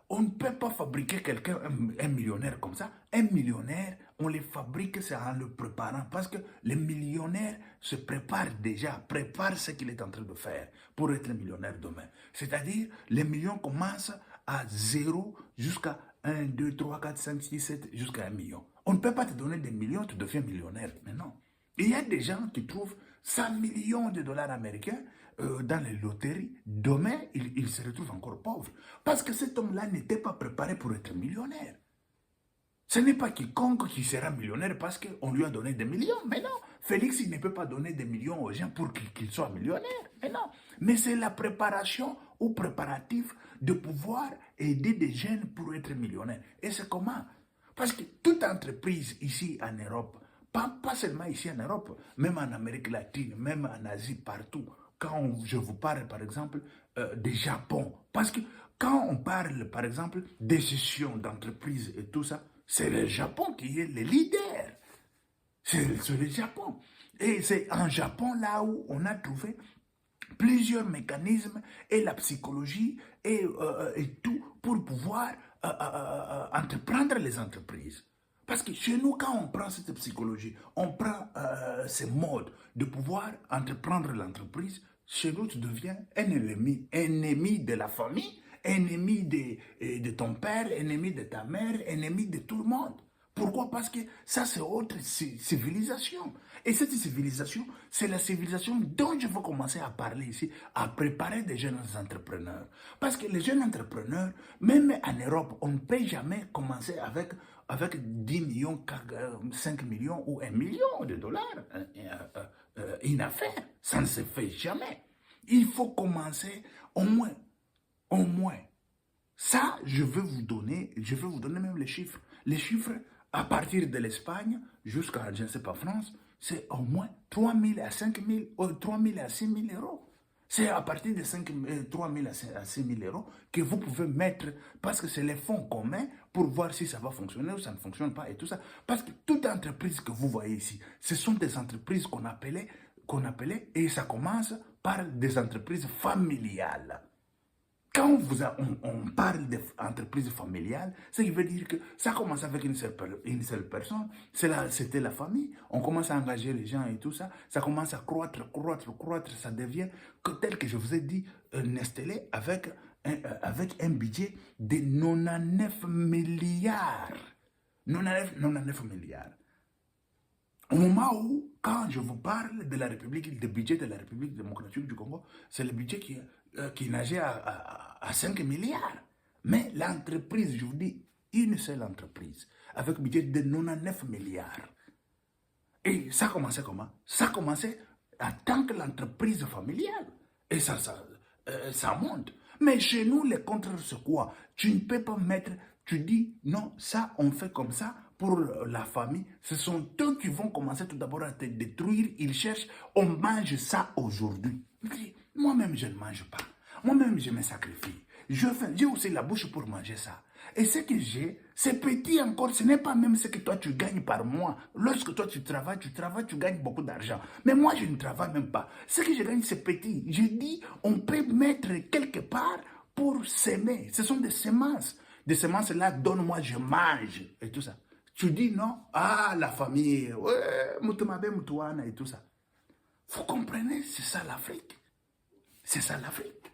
on ne peut pas fabriquer quelqu'un, un millionnaire comme ça. Un millionnaire, on les fabrique, c'est en le préparant. Parce que les millionnaires se préparent déjà, préparent ce qu'il est en train de faire pour être millionnaire demain. C'est-à-dire, les millions commencent à 0 jusqu'à 1, 2, 3, 4, 5, 6, 7, jusqu'à 1 million. On ne peut pas te donner des millions, tu deviens millionnaire. Mais non. Il y a des gens qui trouvent 100 millions de dollars américains dans les loteries. Demain, il se retrouve encore pauvre. Parce que cet homme-là n'était pas préparé pour être millionnaire. Ce n'est pas quiconque qui sera millionnaire parce qu'on lui a donné des millions. Mais non, Félix, il ne peut pas donner des millions aux gens pour qu'il soit millionnaire. Mais non, mais c'est la préparation ou préparatif de pouvoir aider des jeunes pour être millionnaire. Et c'est comment? Parce que toute entreprise ici en Europe, pas seulement ici en Europe, même en Amérique latine, même en Asie, partout. Quand je vous parle, par exemple, du Japon. Parce que quand on parle, par exemple, des gestions d'entreprise et tout ça, c'est le Japon qui est le leader. C'est le Japon. Et c'est en Japon là où on a trouvé plusieurs mécanismes et la psychologie et tout pour pouvoir entreprendre les entreprises. Parce que chez nous, quand on prend cette psychologie, on prend ces modes de pouvoir entreprendre l'entreprise, chez nous, tu deviens un ennemi de la famille, ennemi de ton père, ennemi de ta mère, ennemi de tout le monde. Pourquoi? Parce que ça, c'est autre civilisation. Et cette civilisation, c'est la civilisation dont je veux commencer à parler ici, à préparer des jeunes entrepreneurs. Parce que les jeunes entrepreneurs, même en Europe, on ne peut jamais commencer avec 10 millions, 5 millions ou 1 million de dollars. Une affaire, ça ne se fait jamais. Il faut commencer au moins. Ça, je vais vous donner même les chiffres. Les chiffres, à partir de l'Espagne jusqu'à, je ne sais pas, France, c'est au moins 3 000 à 5 000, 3 000 à 6 000 euros. C'est à partir de 3 000 à 6 000 euros que vous pouvez mettre, parce que c'est les fonds communs pour voir si ça va fonctionner ou ça ne fonctionne pas et tout ça. Parce que toute entreprise que vous voyez ici, ce sont des entreprises qu'on appelait, et ça commence par des entreprises familiales. Quand on parle d'entreprise familiale, ça veut dire que ça commence avec une seule personne. C'était la famille. On commence à engager les gens et tout ça. Ça commence à croître. Ça devient tel que je vous ai dit, Nestlé avec un budget de 99 milliards. 99 milliards. Au moment où, quand je vous parle de la République, du budget de la République démocratique du Congo, c'est le budget qui nageait à 5 milliards. Mais l'entreprise, je vous dis, une seule entreprise, avec un budget de 99 milliards. Et ça commençait comment? Ça commençait en tant que l'entreprise familiale. Et ça monte. Mais chez nous, les contrats, c'est quoi? Tu ne peux pas mettre, tu dis, non, ça, on fait comme ça pour la famille. Ce sont eux qui vont commencer tout d'abord à te détruire. Ils cherchent, on mange ça aujourd'hui. Moi-même, je ne mange pas. Moi-même, je me sacrifie. J'ai aussi la bouche pour manger ça. Et ce que j'ai, c'est petit encore. Ce n'est pas même ce que toi, tu gagnes par mois. Lorsque toi, tu travailles, tu gagnes beaucoup d'argent. Mais moi, je ne travaille même pas. Ce que je gagne, c'est petit. Je dis, on peut mettre quelque part pour s'aimer. Ce sont des semences. Des semences là, donne-moi, je mange. Et tout ça. Tu dis non, la famille, ouais, Moutumabe, Moutouana et tout ça. Vous comprenez, c'est ça l'Afrique. C'est ça l'Afrique.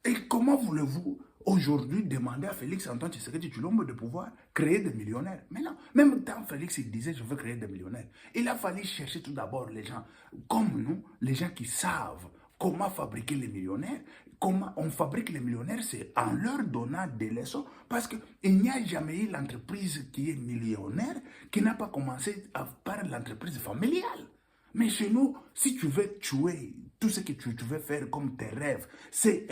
Et comment voulez-vous aujourd'hui demander à Félix Antoine Tshisekedi Tshilombo de pouvoir créer des millionnaires? Mais non, même quand Félix il disait je veux créer des millionnaires, il a fallu chercher tout d'abord les gens comme nous, les gens qui savent comment fabriquer les millionnaires. Comment on fabrique les millionnaires, c'est en leur donnant des leçons, parce qu'il n'y a jamais eu l'entreprise qui est millionnaire qui n'a pas commencé par l'entreprise familiale. Mais chez nous, si tu veux tuer, tout ce que tu veux faire comme tes rêves, c'est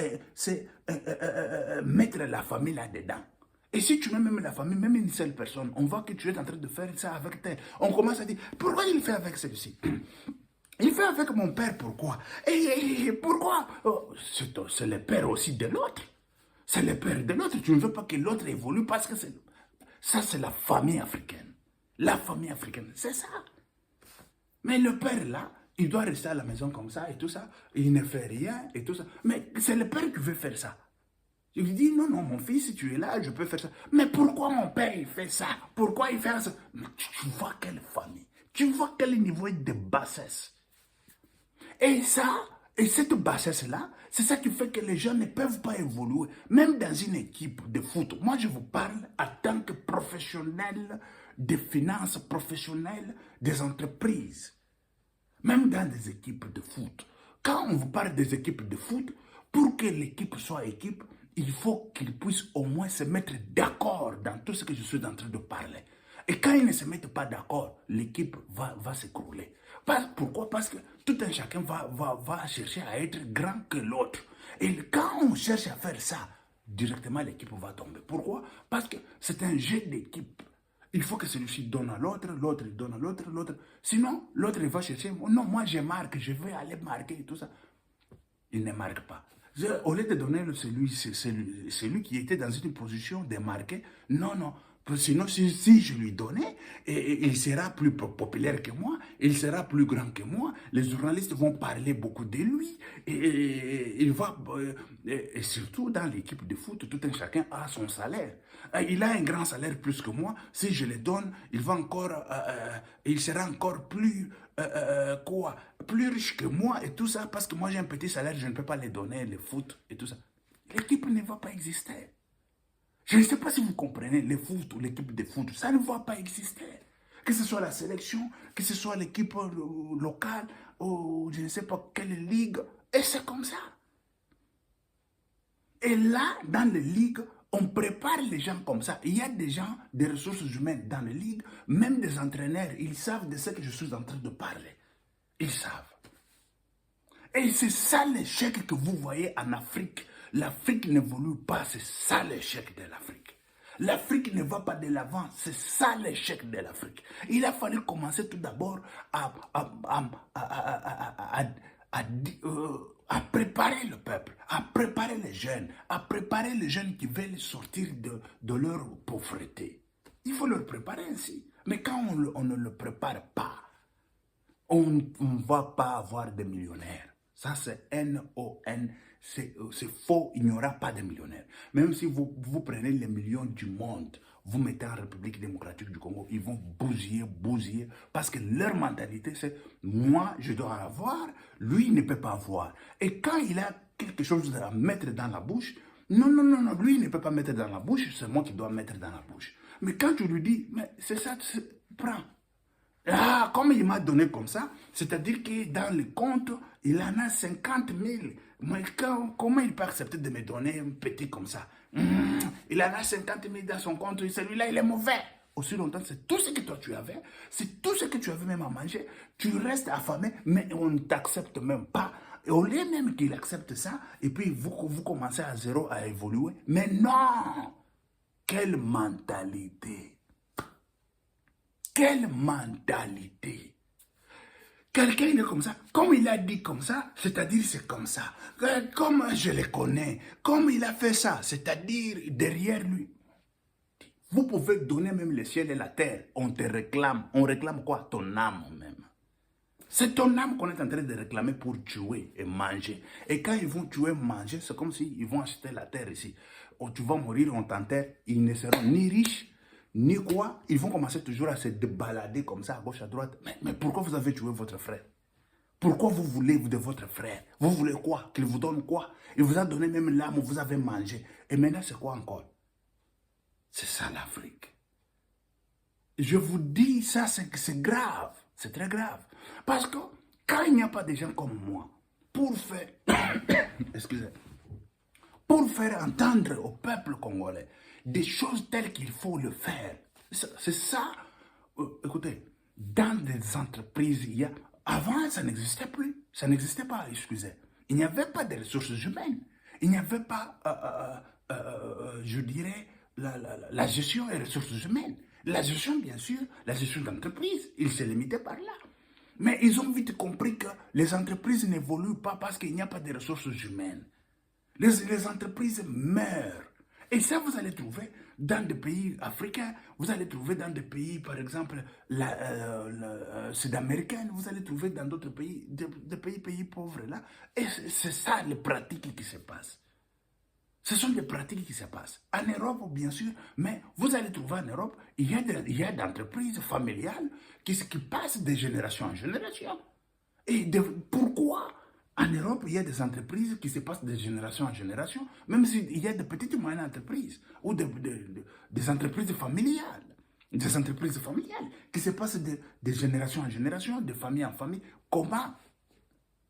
mettre la famille là-dedans. Et si tu mets même la famille, même une seule personne, on voit que tu es en train de faire ça avec tel. On commence à dire, pourquoi il fait avec celui-ci? Il fait avec mon père, pourquoi? Et pourquoi? C'est le père aussi de l'autre. C'est le père de l'autre. Tu ne veux pas que l'autre évolue parce que ça, c'est la famille africaine. La famille africaine, c'est ça. Mais le père, là, il doit rester à la maison comme ça et tout ça. Il ne fait rien et tout ça. Mais c'est le père qui veut faire ça. Je lui dis, non, mon fils, si tu es là, je peux faire ça. Mais pourquoi mon père, il fait ça? Pourquoi il fait ça? Mais tu vois quelle famille? Tu vois quel niveau de bassesse? Et ça, et cette bassesse-là, c'est ça qui fait que les gens ne peuvent pas évoluer. Même dans une équipe de foot. Moi, je vous parle en tant que professionnel des finances, professionnel des entreprises. Même dans des équipes de foot. Quand on vous parle des équipes de foot, pour que l'équipe soit équipe, il faut qu'ils puissent au moins se mettre d'accord dans tout ce que je suis en train de parler. Et quand ils ne se mettent pas d'accord, l'équipe va s'écrouler. Pourquoi? Parce que tout un chacun va chercher à être grand que l'autre. Et quand on cherche à faire ça, directement l'équipe va tomber. Pourquoi? Parce que c'est un jeu d'équipe. Il faut que celui-ci donne à l'autre, l'autre donne à l'autre, l'autre. Sinon, l'autre va chercher, non, moi je marque, je vais aller marquer et tout ça. Il ne marque pas. Au lieu de donner celui qui était dans une position de marquer, non. Sinon, si je lui donnais, il sera plus populaire que moi, il sera plus grand que moi, les journalistes vont parler beaucoup de lui, et il va, et surtout dans l'équipe de foot, tout un chacun a son salaire. Il a un grand salaire plus que moi, si je le donne, il sera encore plus, plus riche que moi et tout ça, parce que moi j'ai un petit salaire, je ne peux pas les donner, le foot et tout ça. L'équipe ne va pas exister. Je ne sais pas si vous comprenez, le foot ou l'équipe de foot, ça ne va pas exister. Que ce soit la sélection, que ce soit l'équipe locale, ou je ne sais pas quelle ligue, et c'est comme ça. Et là, dans les ligues, on prépare les gens comme ça. Il y a des gens, des ressources humaines dans les ligues, même des entraîneurs, ils savent de ce que je suis en train de parler. Ils savent. Et c'est ça l'échec que vous voyez en Afrique. L'Afrique n'évolue pas, c'est ça l'échec de l'Afrique. L'Afrique ne va pas de l'avant. C'est ça l'échec de l'Afrique. Il a fallu commencer tout d'abord à préparer le peuple, à préparer les jeunes qui veulent sortir de leur pauvreté. Il faut leur préparer ainsi. Mais quand on ne le prépare pas, on ne va pas avoir de millionnaires. Ça, c'est N-O-N. C'est faux, il n'y aura pas de millionnaires. Même si vous prenez les millions du monde, vous mettez en République démocratique du Congo, ils vont bousiller, parce que leur mentalité, c'est moi, je dois avoir, lui, il ne peut pas avoir. Et quand il a quelque chose à mettre dans la bouche, non, lui, il ne peut pas mettre dans la bouche, c'est moi qui dois mettre dans la bouche. Mais quand je lui dis, mais c'est ça, prends. Ah, comme il m'a donné comme ça, c'est-à-dire que dans le compte, il en a 50 000. Mais comment il peut accepter de me donner un petit comme ça? Il en a 50 000 dans son compte, et celui-là, il est mauvais. Aussi longtemps, c'est tout ce que toi tu avais, c'est tout ce que tu avais même à manger. Tu restes affamé, mais on ne t'accepte même pas. Et au lieu même qu'il accepte ça, et puis vous commencez à zéro à évoluer. Mais non! Quelle mentalité! Quelle mentalité! Quelqu'un il est comme ça, comme il a dit comme ça, c'est-à-dire c'est comme ça. Comme je le connais, comme il a fait ça, c'est-à-dire derrière lui. Vous pouvez donner même le ciel et la terre, on te réclame. On réclame quoi? Ton âme même. C'est ton âme qu'on est en train de réclamer pour tuer et manger. Et quand ils vont tuer et manger, c'est comme s'ils vont acheter la terre ici. Oh, tu vas mourir, on t'enterre, ils ne seront ni riches, ni quoi. Ils vont commencer toujours à se balader comme ça, à gauche, à droite. Mais pourquoi vous avez tué votre frère? Pourquoi vous voulez de votre frère? Vous voulez quoi? Qu'il vous donne quoi? Il vous a donné même l'âme, vous avez mangé. Et maintenant, c'est quoi encore? C'est ça l'Afrique. Je vous dis ça, c'est grave. C'est très grave. Parce que quand il n'y a pas de gens comme moi pour faire, excusez, pour faire entendre au peuple congolais des choses telles qu'il faut le faire. C'est ça. Écoutez, dans des entreprises, avant, ça n'existait plus. Ça n'existait pas, excusez. Il n'y avait pas de ressources humaines. Il n'y avait pas, je dirais, la gestion des ressources humaines. La gestion, bien sûr, la gestion d'entreprise, il se limitait par là. Mais ils ont vite compris que les entreprises n'évoluent pas parce qu'il n'y a pas de ressources humaines. Les entreprises meurent. Et ça, vous allez trouver dans des pays africains, vous allez trouver dans des pays, par exemple, sud-américains, vous allez trouver dans d'autres pays, des pays pauvres là. Et c'est ça les pratiques qui se passent. Ce sont des pratiques qui se passent. En Europe, bien sûr, mais vous allez trouver en Europe, il y a d'entreprises familiales qui passent de génération en génération. Et pourquoi en Europe, il y a des entreprises qui se passent de génération en génération, même s'il y a de petites et moyennes entreprises, ou des entreprises familiales. Des entreprises familiales qui se passent de génération en génération, de famille en famille. Comment?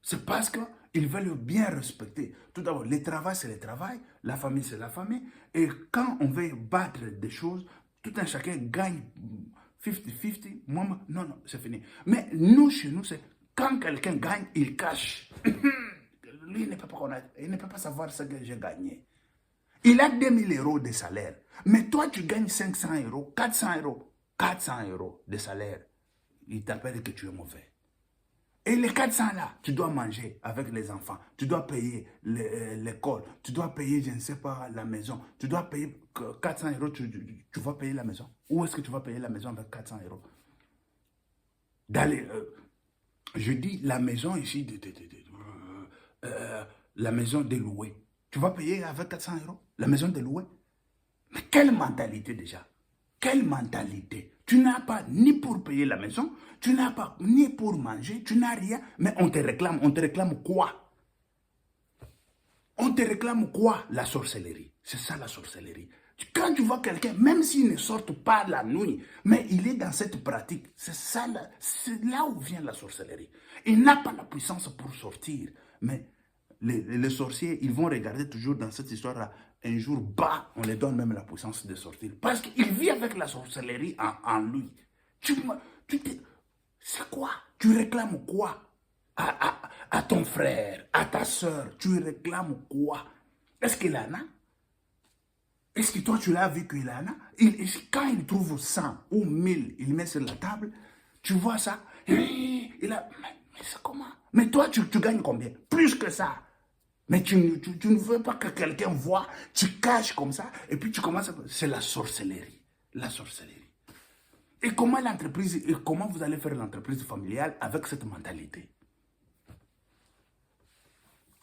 C'est parce qu'ils veulent bien respecter. Tout d'abord, le travail, c'est le travail. La famille, c'est la famille. Et quand on veut battre des choses, tout un chacun gagne 50-50. Moi, non, c'est fini. Mais nous, chez nous, c'est quand quelqu'un gagne, il cache. Lui, il ne peut pas connaître. Il ne peut pas savoir ce que j'ai gagné. Il a 2000 euros de salaire. Mais toi, tu gagnes 500 euros, 400 euros. 400 euros de salaire. Il t'appelle que tu es mauvais. Et les 400 là, tu dois manger avec les enfants, tu dois payer l'école, tu dois payer, je ne sais pas, la maison, tu dois payer 400 euros, tu vas payer la maison. Où est-ce que tu vas payer la maison avec 400 euros? Je dis la maison ici, la maison délouée. Tu vas payer avec 400 euros la maison délouée? Mais quelle mentalité déjà? Quelle mentalité? Tu n'as pas ni pour payer la maison, tu n'as pas ni pour manger, tu n'as rien, mais on te réclame quoi? On te réclame quoi? La sorcellerie. C'est ça la sorcellerie. Quand tu vois quelqu'un, même s'il ne sort pas la nuit, mais il est dans cette pratique, c'est là où vient la sorcellerie. Il n'a pas la puissance pour sortir, mais les sorciers, ils vont regarder toujours dans cette histoire-là. Un jour, bas, on les donne même la puissance de sortir. Parce qu'il vit avec la sorcellerie en lui. C'est quoi? Tu réclames quoi à ton frère, à ta soeur? Tu réclames quoi? Est-ce qu'il en a? Est-ce que toi, tu l'as vu qu'il en a? Quand il trouve 100 ou 1000, il met sur la table, tu vois ça, il a... Mais c'est comment? Mais toi, tu gagnes combien? Plus que ça. Mais tu ne veux pas que quelqu'un voit, tu caches comme ça, et puis tu commences à... C'est la sorcellerie. La sorcellerie. Et comment l'entreprise, et comment vous allez faire l'entreprise familiale avec cette mentalité?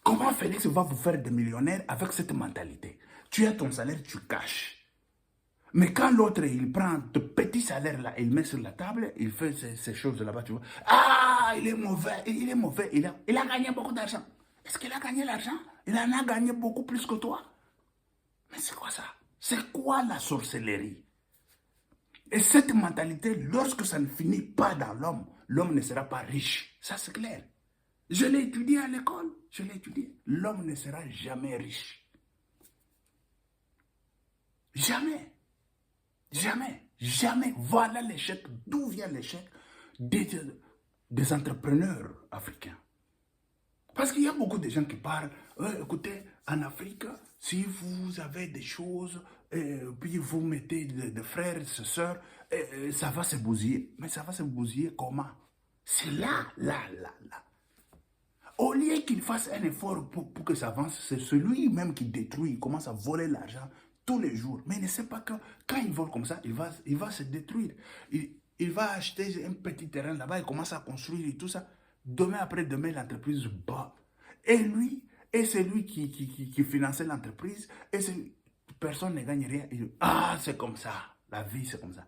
Comment Félix va vous faire des millionnaires avec cette mentalité? Tu as ton salaire, tu caches. Mais quand l'autre, il prend de petits salaires là, il met sur la table, il fait ces choses là-bas, tu vois. Ah, il est mauvais, il a gagné beaucoup d'argent. Est-ce qu'il a gagné l'argent? Il en a gagné beaucoup plus que toi. Mais c'est quoi ça? C'est quoi la sorcellerie? Et cette mentalité, lorsque ça ne finit pas dans l'homme, l'homme ne sera pas riche. Ça, c'est clair. Je l'ai étudié à l'école, je l'ai étudié. L'homme ne sera jamais riche. Jamais. Jamais. Jamais. Voilà l'échec. D'où vient l'échec des entrepreneurs africains? Parce qu'il y a beaucoup de gens qui parlent, écoutez, en Afrique, si vous avez des choses, puis vous mettez des frères et sœurs, ça va se bousiller. Mais ça va se bousiller comment? C'est là. Au lieu qu'il fasse un effort pour que ça avance, c'est celui-même qui détruit, il commence à voler l'argent tous les jours. Mais il ne sait pas que quand il vole comme ça, il va se détruire. Il va acheter un petit terrain là-bas, il commence à construire et tout ça. Demain après demain, l'entreprise bat. Et lui, et c'est lui qui finançait l'entreprise, et personne ne gagne rien. Ah, c'est comme ça. La vie, c'est comme ça.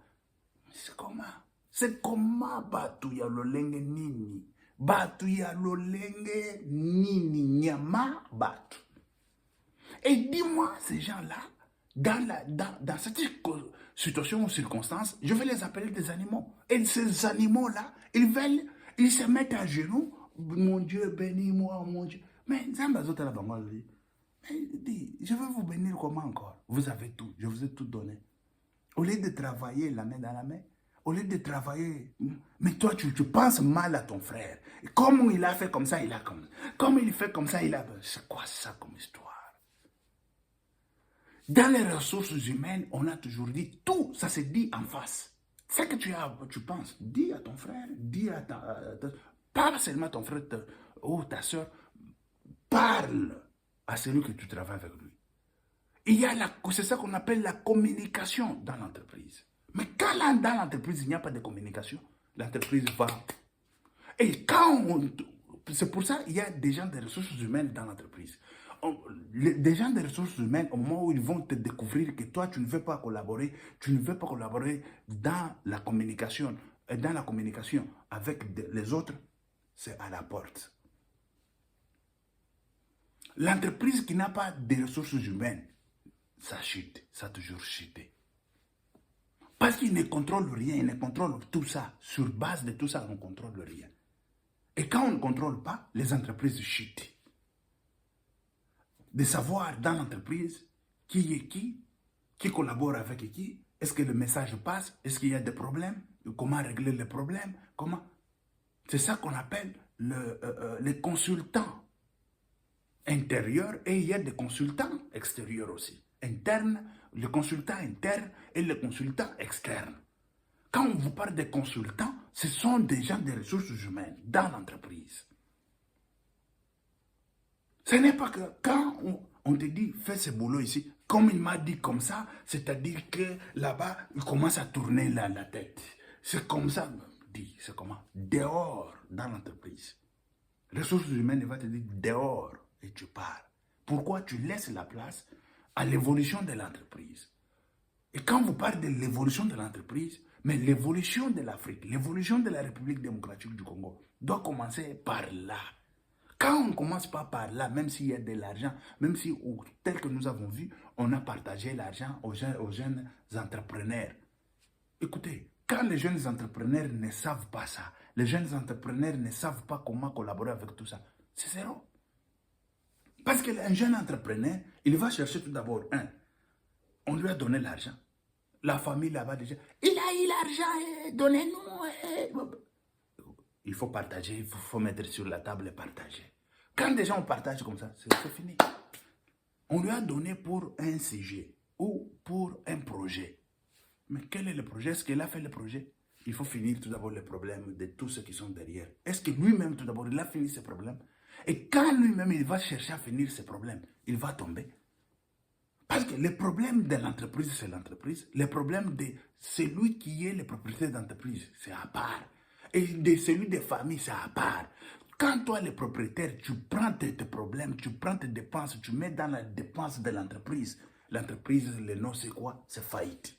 C'est comment? C'est comment Batuya Lolenge Nini? Batuya Lolenge Nini Nyama Batu. Et dis-moi, ces gens-là, dans cette situation ou circonstance, je vais les appeler des animaux. Et ces animaux-là, ils se mettent à genoux. Mon Dieu, bénis-moi, mon Dieu. Mais Zambazota la Bangal dit, je vais vous bénir comment encore? Vous avez tout, je vous ai tout donné. Au lieu de travailler la main dans la main, au lieu de travailler, mais toi tu penses mal à ton frère. Comme il a fait comme ça, il a comme... Comme il fait comme ça, il a... C'est quoi ça comme histoire? Dans les ressources humaines, on a toujours dit tout, ça se dit en face. Ce que tu penses, dis à ton frère, dis à pas seulement ton frère ou ta soeur, parle à celui que tu travailles avec lui. C'est ça qu'on appelle la communication dans l'entreprise. Mais quand dans l'entreprise, il n'y a pas de communication, l'entreprise va... Et c'est pour ça qu'il y a des gens des ressources humaines dans l'entreprise. Des gens des ressources humaines, au moment où ils vont te découvrir que toi, tu ne veux pas collaborer, dans la communication, avec les autres, c'est à la porte. L'entreprise qui n'a pas de ressources humaines, ça chute, ça a toujours chuté. Parce qu'il ne contrôle rien, il ne contrôle tout ça. Sur base de tout ça, on ne contrôle rien. Et quand on ne contrôle pas, les entreprises chutent. De savoir dans l'entreprise qui est qui collabore avec qui, est-ce que le message passe, est-ce qu'il y a des problèmes, comment régler les problèmes, comment... C'est ça qu'on appelle les consultants intérieurs, et il y a des consultants extérieurs aussi. Internes, les consultants internes et les consultants externes. Quand on vous parle des consultants, ce sont des gens des ressources humaines dans l'entreprise. Ce n'est pas que quand on te dit fais ce boulot ici, comme il m'a dit comme ça, c'est-à-dire que là-bas, il commence à tourner la tête. C'est comme ça, dit, c'est comment? Dehors dans l'entreprise. Ressources humaines, il va te dire dehors et tu pars. Pourquoi tu laisses la place à l'évolution de l'entreprise? Et quand vous parlez de l'évolution de l'entreprise, mais l'évolution de l'Afrique, l'évolution de la République démocratique du Congo doit commencer par là. Quand on ne commence pas par là, même s'il y a de l'argent, même si, tel que nous avons vu, on a partagé l'argent aux jeunes entrepreneurs. Écoutez, quand les jeunes entrepreneurs ne savent pas ça, les jeunes entrepreneurs ne savent pas comment collaborer avec tout ça, c'est zéro. Parce qu'un jeune entrepreneur, il va chercher tout d'abord, on lui a donné l'argent. La famille là-bas déjà, il a eu l'argent, donnez-nous. Il faut partager, il faut mettre sur la table et partager. Quand des gens partagent comme ça, c'est fini. On lui a donné pour un sujet où pour un projet. Mais quel est le projet? Est-ce qu'il a fait le projet? Il faut finir tout d'abord les problèmes de tous ceux qui sont derrière. Est-ce que lui-même, tout d'abord, il a fini ses problèmes? Et quand lui-même, il va chercher à finir ses problèmes, il va tomber. Parce que le problème de l'entreprise, c'est l'entreprise. Le problème de celui qui est le propriétaire d'entreprise, c'est à part. Et de celui des familles, c'est à part. Quand toi, le propriétaire, tu prends tes problèmes, tu prends tes dépenses, tu mets dans la dépense de l'entreprise. L'entreprise, le nom, c'est quoi? C'est faillite.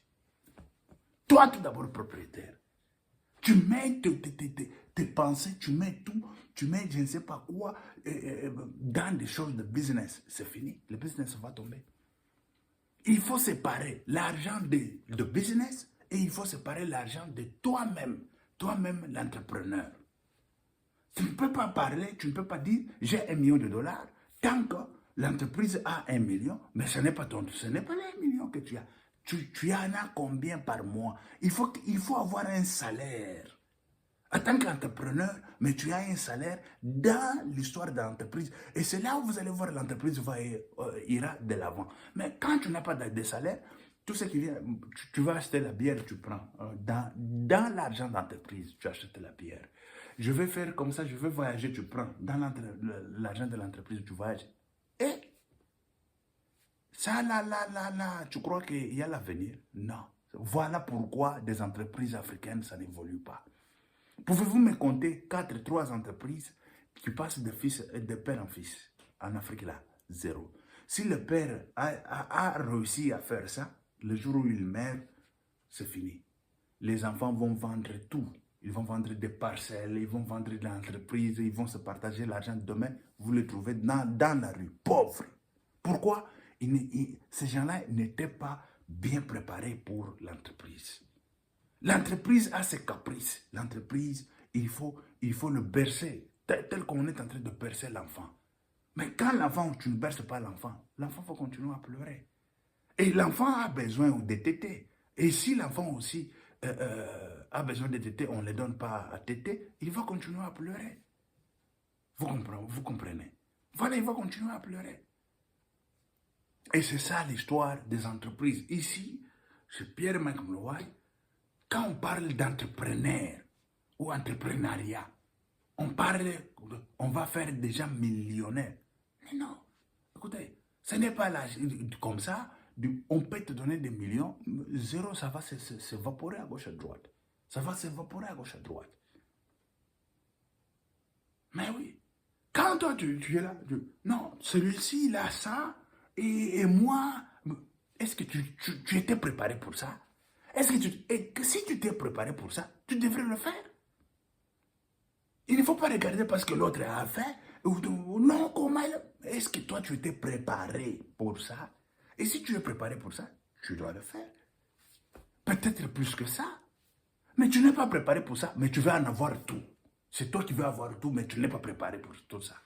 Toi, tout d'abord, propriétaire. Tu mets tes pensées, tu mets tout, tu mets je ne sais pas quoi dans des choses de business. C'est fini, le business va tomber. Il faut séparer l'argent de business et il faut séparer l'argent de toi-même l'entrepreneur. Tu ne peux pas parler, tu ne peux pas dire j'ai $1 million tant que l'entreprise a 1 million, mais ce n'est pas ce n'est pas les 1 million que tu as. Tu en as combien par mois? Il faut avoir un salaire. En tant qu'entrepreneur, mais tu as un salaire dans l'histoire de l'entreprise. Et c'est là où vous allez voir l'entreprise ira de l'avant. Mais quand tu n'as pas de salaire, tout ce qui vient, tu vas acheter la bière, tu prends. Dans l'argent d'entreprise, tu achètes la bière. Je vais faire comme ça, je vais voyager, tu prends. Dans l'argent de l'entreprise, tu voyages. Et ça, là, tu crois qu'il y a l'avenir? Non. Voilà pourquoi des entreprises africaines, ça n'évolue pas. Pouvez-vous me compter 3 entreprises qui passent de père en fils en Afrique là? 0. Si le père a réussi à faire ça, le jour où il meurt, c'est fini. Les enfants vont vendre tout. Ils vont vendre des parcelles, ils vont vendre de l'entreprise, ils vont se partager l'argent. Demain, vous les trouvez dans la rue, pauvres. Pourquoi? Ces gens-là n'étaient pas bien préparés pour l'entreprise. L'entreprise a ses caprices. L'entreprise, il faut le bercer, tel qu'on est en train de bercer l'enfant. Mais quand l'enfant, tu ne berces pas l'enfant va continuer à pleurer. Et l'enfant a besoin de tétés. Et si l'enfant aussi a besoin de tétés, on ne les donne pas à tétés, il va continuer à pleurer. Vous comprenez? Voilà, il va continuer à pleurer. Et c'est ça l'histoire des entreprises. Ici, chez Pierre-Mike Mlouaï, quand on parle d'entrepreneur ou entrepreneuriat, on va faire des gens millionnaires. Mais non, écoutez, ce n'est pas là, comme ça, on peut te donner des millions, 0, ça va s'évaporer à gauche à droite. Ça va s'évaporer à gauche à droite. Mais oui, quand toi tu es là, non, celui-ci il a ça, et moi, est-ce que tu étais préparé pour ça? Est-ce que si tu t'es préparé pour ça, tu devrais le faire? Il ne faut pas regarder parce que l'autre a fait. Non, comment? Est-ce que toi, tu étais préparé pour ça? Et si tu es préparé pour ça, tu dois le faire. Peut-être plus que ça. Mais tu n'es pas préparé pour ça, mais tu veux en avoir tout. C'est toi qui veux avoir tout, mais tu n'es pas préparé pour tout ça.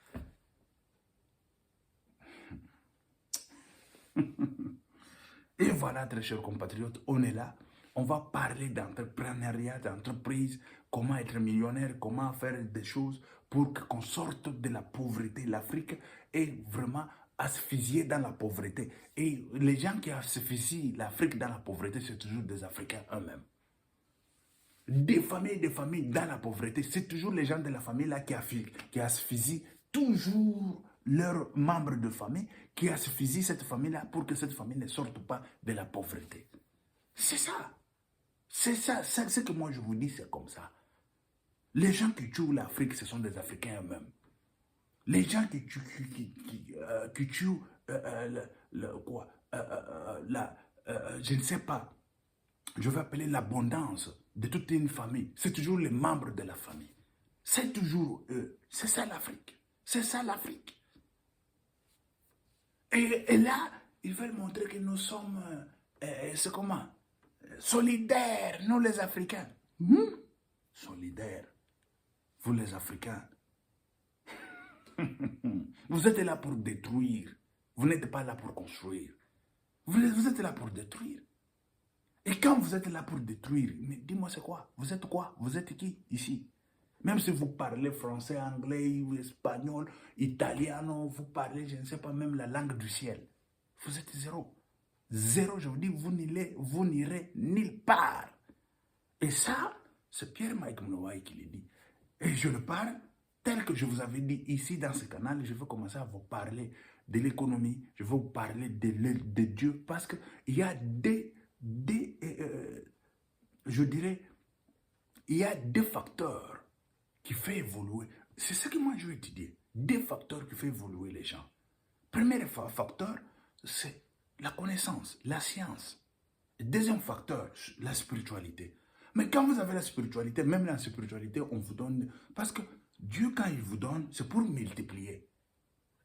Et voilà, très chers compatriotes, on est là. On va parler d'entrepreneuriat, d'entreprise, comment être millionnaire, comment faire des choses pour qu'on sorte de la pauvreté. L'Afrique est vraiment asphyxiée dans la pauvreté. Et les gens qui asphyxient l'Afrique dans la pauvreté, c'est toujours des Africains eux-mêmes. Des familles dans la pauvreté, c'est toujours les gens de la famille là qui asphyxient toujours leurs membres de famille, qui asphyxient cette famille-là pour que cette famille ne sorte pas de la pauvreté. C'est ça. C'est ça. Ce que moi je vous dis, c'est comme ça. Les gens qui tuent l'Afrique, ce sont des Africains eux-mêmes. Les gens qui tuent je ne sais pas, je vais appeler l'abondance de toute une famille. C'est toujours les membres de la famille. C'est toujours eux. C'est ça l'Afrique. C'est ça l'Afrique. Et là, ils veulent montrer que nous sommes, c'est comment? Solidaires, nous les Africains. Solidaires. Vous les Africains. Vous êtes là pour détruire. Vous n'êtes pas là pour construire. Vous êtes là pour détruire. Et quand vous êtes là pour détruire, mais dis-moi c'est quoi? Vous êtes quoi? Vous êtes qui ici? Même si vous parlez français, anglais, espagnol, italien, vous parlez, je ne sais pas, même la langue du ciel. Vous êtes 0. Zéro, je vous dis, vous n'irez nulle part. Et ça, c'est Pierre-Mike Mlouaï qui le dit. Et je le parle tel que je vous avais dit ici dans ce canal. Je vais commencer à vous parler de l'économie. Je vais vous parler de Dieu. Parce qu'il y a je dirais, il y a des facteurs qui font évoluer. C'est ce que moi je veux étudier. Des facteurs qui font évoluer les gens. Premier facteur, c'est la connaissance, la science. Deuxième facteur, la spiritualité. Mais quand vous avez la spiritualité, même la spiritualité, on vous donne... Parce que Dieu, quand il vous donne, c'est pour multiplier.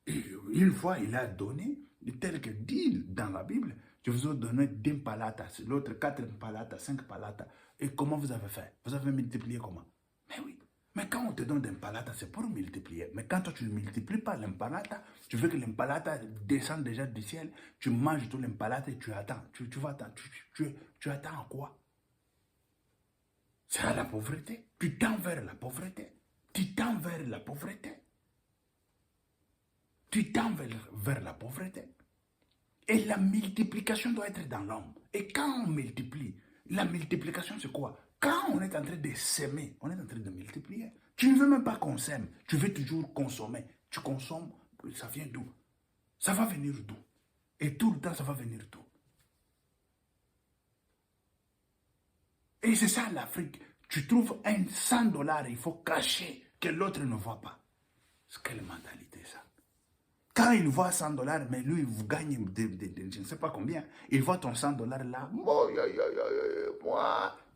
Et une fois, il a donné, tel que dit dans la Bible, je vous ai donné 10 palatas, l'autre 4 palatas, 5 palatas. Et comment vous avez fait? Vous avez multiplié comment? Mais oui. Mais quand on te donne des palatas, c'est pour multiplier. Mais quand toi, tu ne multiplies pas l'impalata, tu veux que l'impalata descende déjà du ciel, tu manges tout l'impalata et tu attends. Tu vas attendre. Tu attends quoi? C'est à la pauvreté. Tu tends vers la pauvreté. Tu tends vers la pauvreté. Tu tends vers la pauvreté. Et la multiplication doit être dans l'homme. Et quand on multiplie, la multiplication c'est quoi? Quand on est en train de s'aimer, on est en train de multiplier. Tu ne veux même pas qu'on s'aime. Tu veux toujours consommer. Tu consommes, ça vient d'où? Ça va venir d'où? Et tout le temps, ça va venir d'où? Et c'est ça l'Afrique. Tu trouves un 100 $, il faut cacher que l'autre ne voit pas. C'est quelle mentalité ça? Quand il voit 100 $, mais lui, vous gagnez je ne sais pas combien. Il voit ton 100 $ là. Moi,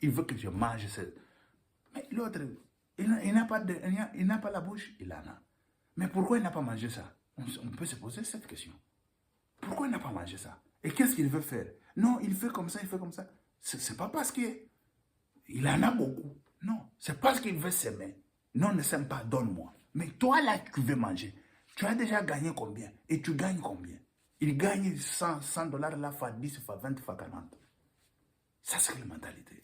il veut que je mange ça. Mais l'autre, il n'a pas, pas la bouche, il en a. Mais pourquoi il n'a pas mangé ça? On peut se poser cette question. Pourquoi il n'a pas mangé ça? Et qu'est-ce qu'il veut faire? Non, il fait comme ça, il fait comme ça. C'est pas parce qu'il en a beaucoup. Non, c'est parce qu'il veut s'aimer. Non, ne s'aime pas, donne-moi. Mais toi là, tu veux manger. Tu as déjà gagné combien? Et tu gagnes combien? Il gagne 100 $, là, fois 10, fois 20, fois 40. Ça, c'est la mentalité.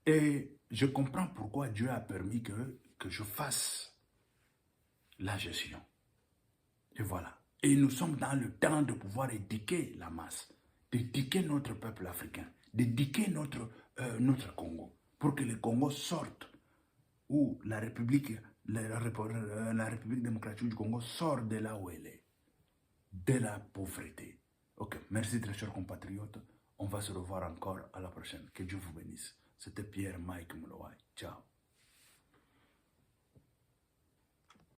Et je comprends pourquoi Dieu a permis que je fasse la gestion. Et voilà. Et nous sommes dans le temps de pouvoir éduquer la masse, d'éduquer notre peuple africain, d'éduquer notre Congo, pour que le Congo sorte, ou la République démocratique du Congo sort de là où elle est, de la pauvreté. Ok, merci très chers compatriotes. On va se revoir encore à la prochaine. Que Dieu vous bénisse. C'était Pierre-Mike Mlouaï. Ciao.